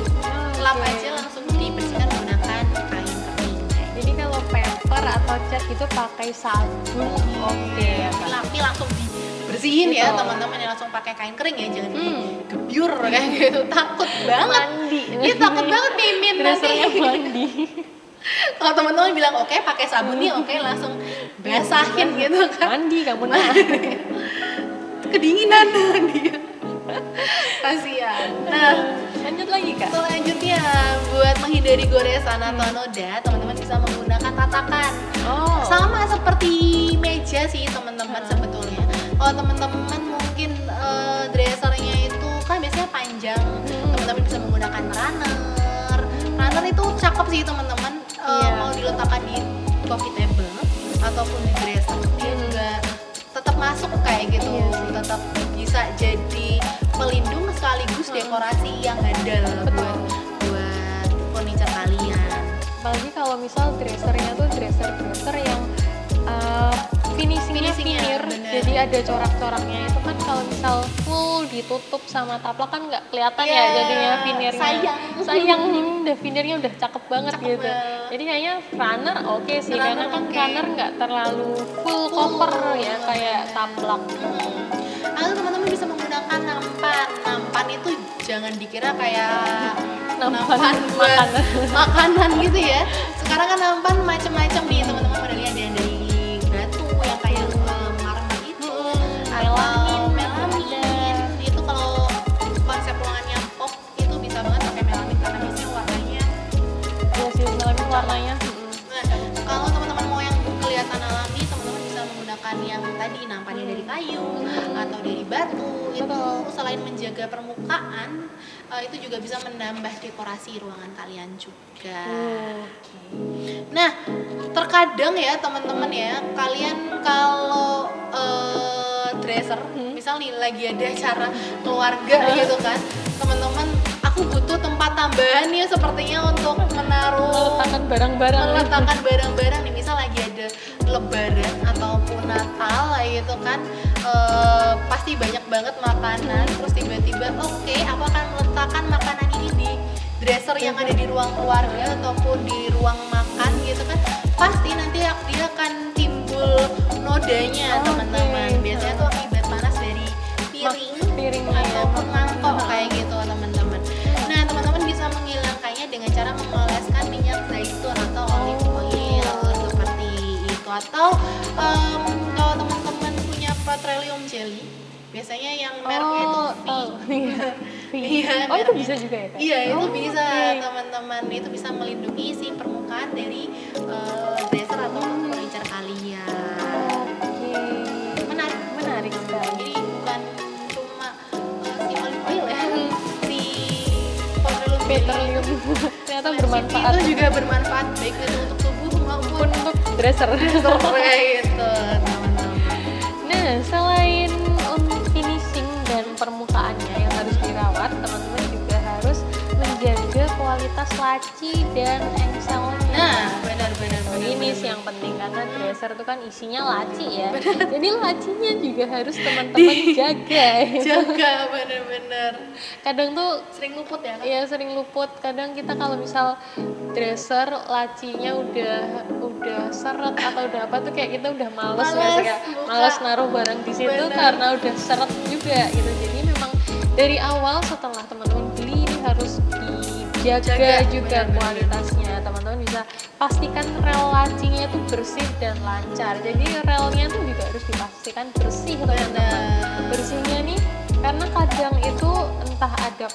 lap aja langsung dibersihkan menggunakan kain kering. Jadi kalau pamper atau cat itu pakai sabun, oke. Lapi langsung dibersihin gitu. Ya teman-teman, yang langsung pakai kain kering ya, jangan digebyur kayak gitu. Takut banget. Mandi. Iya takut banget mimin nanti. Mandi. Kalau teman-teman bilang oke pakai sabun nih, oke langsung basahin gitu kan. Mandi kamu kedinginan dia. Kasihan. Nah, lanjut lagi Kak. Selanjutnya buat menghindari goresan atau noda, teman-teman bisa menggunakan tatakan. Sama seperti meja sih teman-teman sebetulnya. Kalau teman-teman mungkin dressernya itu kan biasanya panjang, teman-teman bisa menggunakan runner. Runner itu cakep sih teman-teman. Mau diletakkan di coffee table ataupun di dresser, dia juga tetap masuk kayak gitu, tetap bisa jadi pelindung sekaligus dekorasi yang handal buat furniture kalian. Apalagi kalau misal dressernya tuh dresser yang finishingnya finir, jadi ada corak-coraknya. Itu kan kalau misal full ditutup sama taplak kan nggak kelihatan ya jadinya finirnya. Sayang udah finirnya udah cakep banget gitu. Jadi kayaknya runner oke sih, karena kan runner nggak terlalu full cover ya kayak taplak. Lalu teman-teman bisa menggunakan nampan. Nampan itu jangan dikira kayak nampan buat makanan gitu ya. Sekarang kan nampan macam-macam nih teman-teman, ada yang dari batu yang kayak marmer itu, atau melamin. Itu kalau konsep ruangannya pop itu bisa banget pakai melamin karena biasanya warnanya melamin warnanya. Nah, kalau teman-teman mau yang kelihatan alami, teman-teman bisa menggunakan yang tadi nampannya dari kayu atau dari batu. Itu selain menjaga permukaan, itu juga bisa menambah dekorasi ruangan kalian juga. Nah, terkadang ya teman-teman ya, kalian kalau dresser, misal nih lagi ada acara keluarga gitu kan, teman-teman, aku butuh tempat tambahan nih sepertinya untuk meletakkan barang-barang nih, misal lagi ada lebaran ataupun Natal gitu kan, pasti banyak banget makanan, terus tiba-tiba oke, aku akan meletakkan makanan ini di dresser yang ada di ruang keluarga ataupun di ruang makan gitu kan, pasti nanti dia akan timbul nodanya teman-teman. Biasanya tuh akibat panas dari piring ataupun mangkok kayak gitu teman-teman. Nah teman-teman bisa menghilangkannya dengan cara mengoleskan minyak zaitun atau olive oil seperti itu, atau kalau teman-teman punya petroleum jelly, biasanya yang mereknya itu Iya, itu bisa juga ya Kak? Iya, itu bisa teman-teman, itu bisa melindungi si permukaan dari dresser atau furniture kalian. Menarik sekali. Jadi bukan cuma si olive oil ya, si petroleum ternyata bermanfaat. Itu juga bermanfaat baik itu untuk tubuh maupun untuk dresser kayak gitu teman-teman. Nah, selain finishing dan permukaannya yang harus dirawat, teman-teman juga harus menjaga kualitas laci dan engselnya. Nah, benar. Ini sih yang penting karena dresser itu kan isinya laci ya. Jadi lacinya juga harus teman-teman jaga. Jaga benar. Kadang tuh sering luput ya kan? Iya, sering luput. Kadang kita kalau misal dresser lacinya udah seret atau udah apa tuh kayak kita udah males naruh barang di situ karena udah seret juga gitu. Jadi memang dari awal setelah teman-teman beli ini harus dijaga juga kualitasnya. Teman-teman bisa pastikan rel lacinya itu bersih dan lancar. Jadi relnya tuh juga harus dipastikan bersih teman-teman. Bersihnya nih karena kadang itu entah ada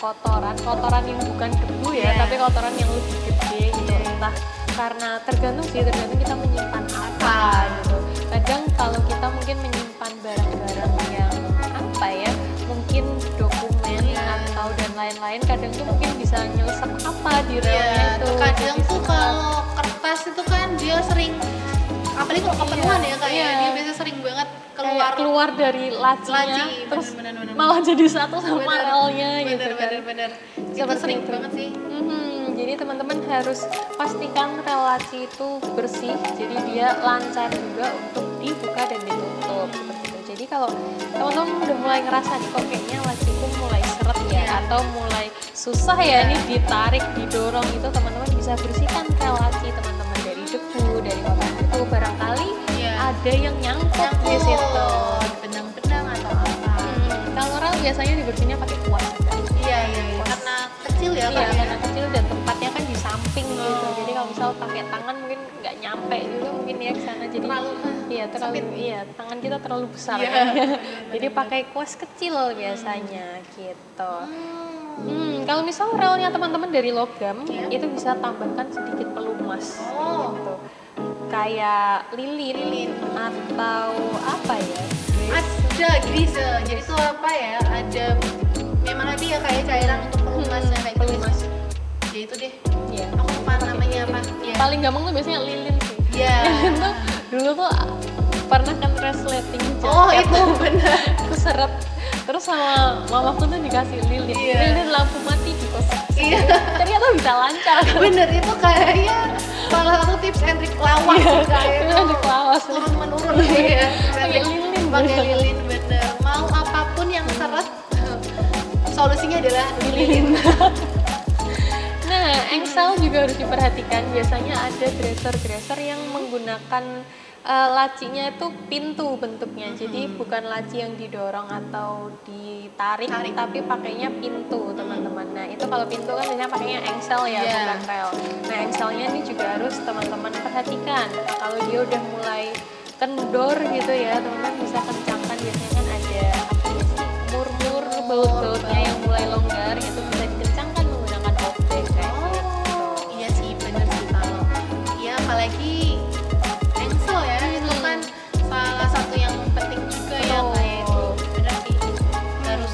kotoran yang bukan debu ya, tapi kotoran yang lebih gede gitu. Entah karena tergantung kita menyimpan apa gitu. kadang kalau kita mungkin menyimpan barang-barang yang apa ya, mungkin dokumen atau dan lain-lain, kadang tuh mungkin bisa nyelesep apa di relnya itu. Kadang tuh kalau kertas itu kan dia sering, apalagi kalau keperluan ya kayak dia biasa sering banget keluar dari lacinya, terus bener. malah jadi satu sama relnya gitu kan. Bener. Itu Seperti sering itu. banget sih. Jadi teman-teman harus pastikan relasi itu bersih, jadi dia lancar juga untuk dibuka dan ditutup seperti itu. Jadi kalau teman-teman udah mulai ngerasa nih kok kayaknya laciku mulai seret ya, atau mulai susah ya nih ditarik, didorong, itu teman-teman bisa bersihkan relasi teman-teman dari debu, dari kotoran itu, barangkali ada yang nyangkut di situ, benang-benang atau apa. Kalau rel biasanya dibersihinnya pakai kuas kan? Iya. Karena kecil ya. Iya, karena kecil dan tempatnya kan di samping gitu. Jadi kalau misal pakai tangan mungkin nggak nyampe juga mungkin ya ke sana. Jadi tangan kita terlalu besar kan. Jadi pakai kuas kecil biasanya gitu. Kalau misal relnya teman-teman dari logam, itu bisa tambahkan sedikit pelumas gitu. Kayak lilin atau apa ya? Ada grease. Jadi itu apa ya? Ada memang ada ya kayak cairan untuk pelumasnya kayak pelumas. Ya itu deh. Iya. Aku lupa namanya apa. Ya. Paling gampang tuh biasanya lilin sih. Iya. Lilin tuh dulu tuh pernah kan resleting jaket. Oh itu benar. Keseret. Terus sama mamaku tuh dikasih lilin. Lilin lampu mati di kosan. Iya. Ternyata bisa lancar. Bener, itu kayaknya salah satu tips and trick lawas kayak itu lawas turun menurun ya. Pakai lilin bener. Mau apapun yang seret, solusinya adalah lilin. Nah, engsel juga harus diperhatikan. Biasanya ada dresser yang menggunakan lacinya itu pintu bentuknya. Jadi bukan laci yang didorong atau ditarik. Tapi pakainya pintu, teman-teman. Nah, itu kalau pintu kan biasanya pakainya engsel ya, bukan rel. Nah, engselnya ini juga harus teman-teman perhatikan. Kalau dia udah mulai kendor gitu ya, teman-teman bisa kencangkan. Biasanya kan ada mur-mur, baut-bautnya yang mulai longgar, itu bisa dikencangkan menggunakan obeng kayak gitu. Iya sih, bener sih kalau apalagi engsel ya, itu kan salah satu yang penting juga ya kayak itu. Bener sih, harus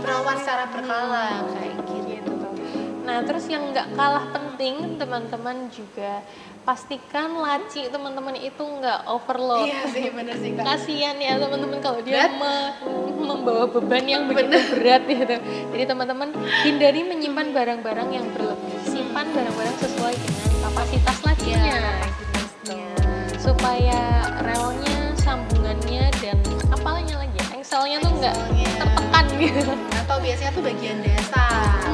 dirawat secara berkala kayak gitu. Nah, terus yang nggak kalah penting teman-teman juga pastikan laci teman-teman itu nggak overload. Iya sih, bener sih Kak. Kasian ya teman-teman kalau dia membawa beban yang begitu berat gitu. Jadi teman-teman hindari menyimpan barang-barang yang berlebih. Simpan barang-barang sesuai dengan kapasitas lacinya. Supaya relnya, sambungannya, dan apalanya lagi engselnya tuh nggak tertekan gitu. Atau biasanya tuh bagian dasar.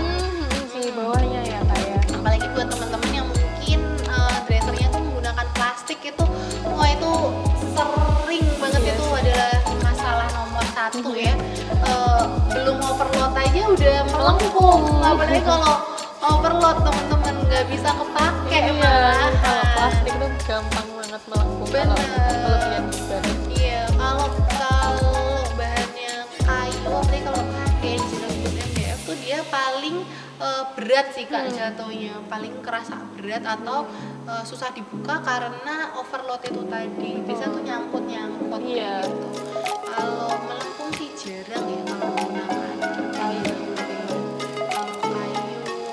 Bawahnya ya kayak. Apalagi buat teman-teman yang mungkin dressernya tuh menggunakan plastik itu, itu sering banget itu adalah masalah nomor satu ya. Belum overload aja udah melengkung, apalagi kalau overload teman-teman nggak bisa kepake malah. Kalau plastik tuh gampang banget melengkung. Kalau kelebihan beban. Iya, kalau bahannya kayu, apalagi kalau kayak General MDF tuh dia paling berat sih Kak jatuhnya, paling kerasa berat atau susah dibuka karena overload itu tadi. Bisa tuh nyangkut kayak gitu. Kalau melengkung sih jarang ya kalau menggunakan kayu. Kalau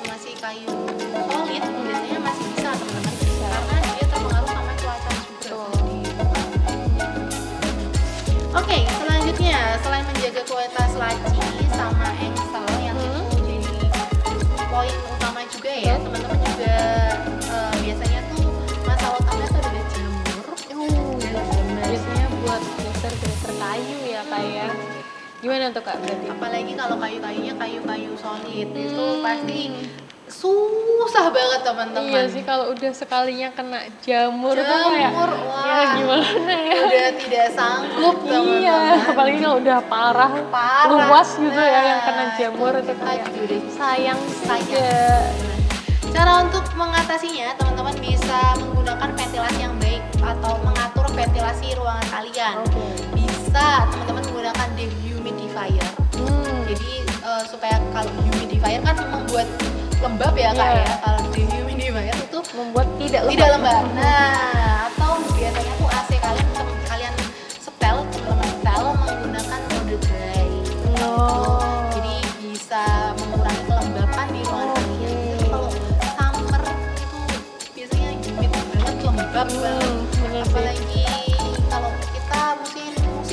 masih kayu solid biasanya masih bisa teman-teman, karena dia terpengaruh sama cuaca juga. Oke, selanjutnya selain menjaga kualitas laci sama engsel yang poin utama juga ya, teman-teman juga biasanya tuh masalah utamanya tuh adalah jamur. Biasanya buat dresser kayu ya kayak. Gimana tuh Kak berarti? Apalagi kalau kayu-kayunya kayu-kayu solid itu pasti susah banget teman-teman. Iya sih, kalau udah sekalinya kena jamur tuh kayak wah, ya gimana ya? Udah tidak sanggup teman-teman. Iya, apalagi kalau udah parah luas gitu ya yang kena jamur itu kayak sayang. Cara untuk mengatasinya, teman-teman bisa menggunakan ventilasi yang baik atau mengatur ventilasi ruangan kalian. Bisa teman-teman menggunakan dehumidifier. Jadi supaya kalau humidifier kan membuat lembab ya kak Iya. ya. Kalau dehumidifier itu Membuat tidak lembab. Nah, atau biasanya tuh AC kalian setel, teman-teman setel menggunakan mode dry. Oh. Jadi bisa mengurangi kelembapan di ruangan kalian. Jadi kalau summer itu biasanya humid banget, lembab banget. Bener sih. Apalagi kalau kita musim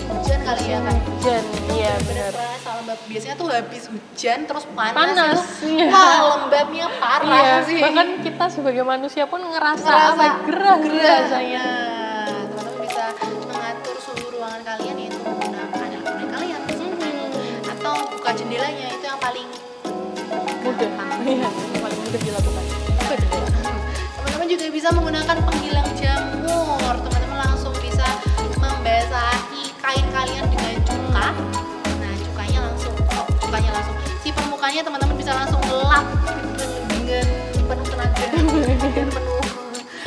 hujan kali ya kan. Hujan, iya Bener-bener benar. kerasa lembab. Biasanya tuh habis hujan terus panas Panas, itu, iya. wah lembabnya parah Iya, sih. bahkan kita sebagai manusia pun ngerasa gerah rasanya. Nah, teman-teman bisa mengatur suhu ruangan kalian yaitu menggunakan elektronik kalian seperti itu. Atau buka jendelanya, itu yang paling Mudah. Iya, yang paling mudah dilakukan. Buka jendela. teman-teman juga bisa menggunakan penghilang jamur. Teman-teman langsung bisa membasahi kain kalian dengan cuka. Nah, cukanya langsung si permukaannya teman-teman bisa langsung lap dengan penuh tenaga dan penuh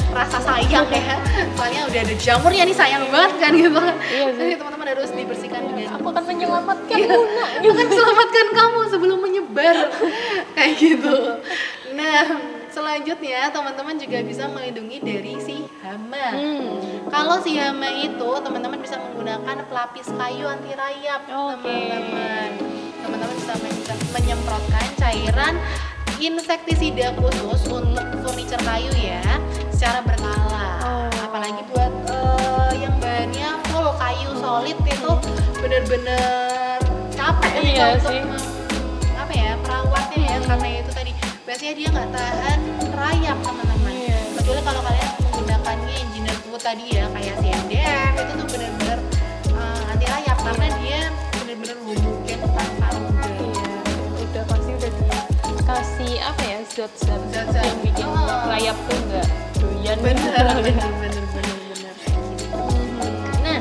rasa sayang ya. Soalnya udah ada jamurnya nih, sayang banget kan gitu. Iya sih. Jadi teman-teman harus dibersihkan dengan Aku akan menyelamatkan Iya. Luna. akan selamatkan kamu sebelum menyebar kayak gitu. Nah, selanjutnya teman-teman juga bisa melindungi dari si hama. Kalau si hama itu teman-teman bisa menggunakan pelapis kayu anti rayap. Oke. Teman-teman bisa menyemprotkan cairan insektisida khusus untuk furniture kayu ya, secara berkala. Oh. Apalagi buat yang bahannya full kayu solid itu bener-bener capek Iya ya untuk sih. apa ya, perawatnya ya, karena itu tadi biasanya dia nggak tahan rayap teman-teman. Iya. Kecuali kalau kalian menggunakannya engineer wood tadi ya, kayak CMDF itu tuh bener-bener anti rayap karena dia bener-bener homogen tanpa logam. Iya, udah pasti udah dikasih apa ya, zat-zat Zat-zat. yang bikin Oh. rayap tuh nggak doyan. bener. Nah,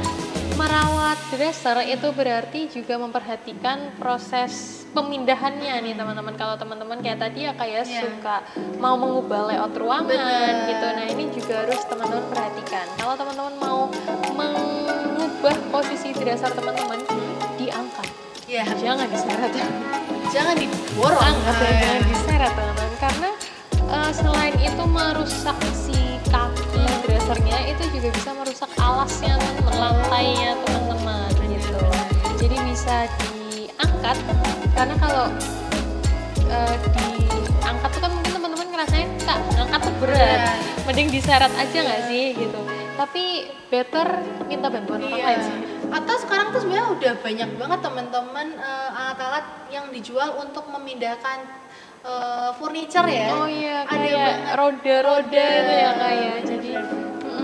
merawat dresser itu berarti juga memperhatikan proses pemindahannya nih teman-teman. Kalau teman-teman kayak tadi ya kayak Iya. suka mau mengubah layout ruangan Bener. gitu. Nah, ini juga harus teman-teman perhatikan. Kalau teman-teman mau mengubah posisi dresser teman-teman, diangkat. Ya, Jangan diseret. jangan diborong. Angkat dan jangan diseret teman-teman, karena selain itu merusak si kaki dressernya, itu juga bisa merusak alasnya teman-teman, lantainya teman-teman gitu. Jadi bisa diangkat, karena kalau diangkat tuh kan mungkin teman-teman ngerasain kak ngangkat tuh berat, mending diseret aja nggak sih gitu. Tapi better minta bantuan orang lain sih. Atau sekarang tuh sebenarnya udah banyak banget teman-teman alat-alat yang dijual untuk memindahkan furniture ya. Oh iya, Ada kayak banget. roda-roda itu ya kayak. Bener. Jadi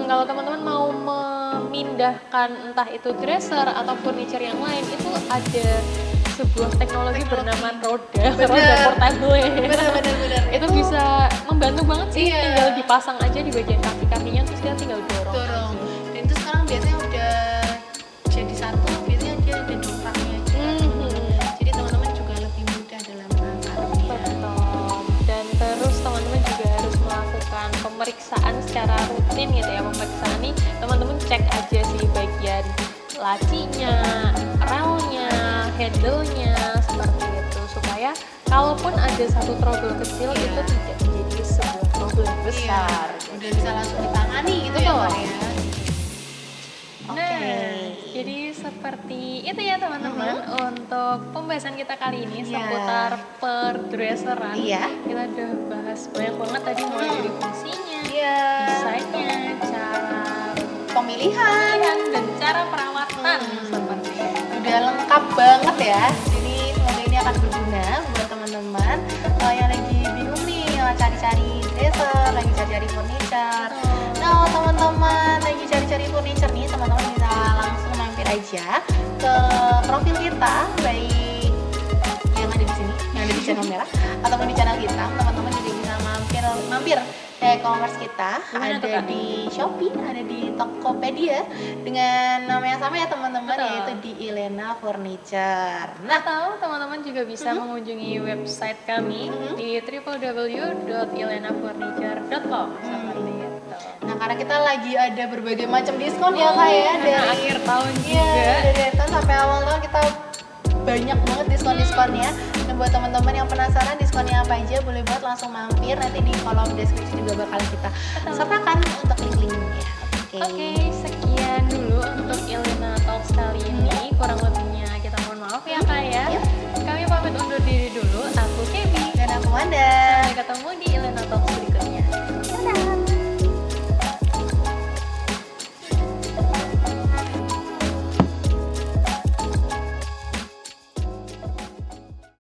kalau teman-teman mau memindahkan entah itu dresser atau furniture yang lain, itu ada sebuah teknologi bernama roda portable ya. Bener. Itu bisa membantu banget sih, Iya. tinggal dipasang aja di bagian kaki-kakinya, terus kita tinggal dorong. dorong. Dan itu sekarang biasanya udah jadi satu, biasanya dia ada dongkraknya juga. Jadi teman-teman juga lebih mudah dalam mengangkatnya. Betul. Dan terus teman-teman juga harus melakukan pemeriksaan secara rutin gitu ya. Pemeriksaan nih teman-teman cek aja sih bagian lacinya, relnya, handle-nya, seperti itu, supaya kalaupun ada satu trouble kecil Iya. itu tidak menjadi sebuah problem besar. Iya, udah bisa langsung ditangani gitu Betul. ya Kak ya. Nah, jadi seperti itu ya teman-teman untuk pembahasan kita kali ini Iya. seputar perdresseran. Iya. Kita udah bahas banyak banget tadi, mulai dari fungsinya, Iya. desainnya, cara Pemilihan dan cara perawatan seperti itu. udah lengkap banget ya. Jadi semoga ini akan berguna buat teman-teman yang lagi bingung nih cari-cari dresser, lagi cari-cari furniture. Nah, teman-teman lagi cari-cari furniture nih, teman-teman bisa langsung mampir aja ke profil kita, baik yang ada di sini, yang ada di channel merah ataupun di channel hitam. Teman-teman juga bisa mampir e-commerce kita. Gimana tuh, Ada Kak? di Shopee, ada di Tokopedia dengan nama yang sama ya teman-teman, Betul. yaitu di Ilena Furniture. Nah, Atau teman-teman juga bisa mengunjungi website kami di www.ilenafurniture.com seperti itu. nah karena kita lagi ada berbagai macam diskon ya Kak ya, karena dari akhir tahun Iya, juga. dari tahun sampai awal tahun kita banyak banget diskon-diskonnya. Dan buat teman-teman yang penasaran diskonnya apa aja, boleh banget langsung mampir, nanti di kolom deskripsi juga bakal kita sertakan untuk link-linknya. Oke, sekian dulu untuk Ilina Talks kali ini. Kurang lebih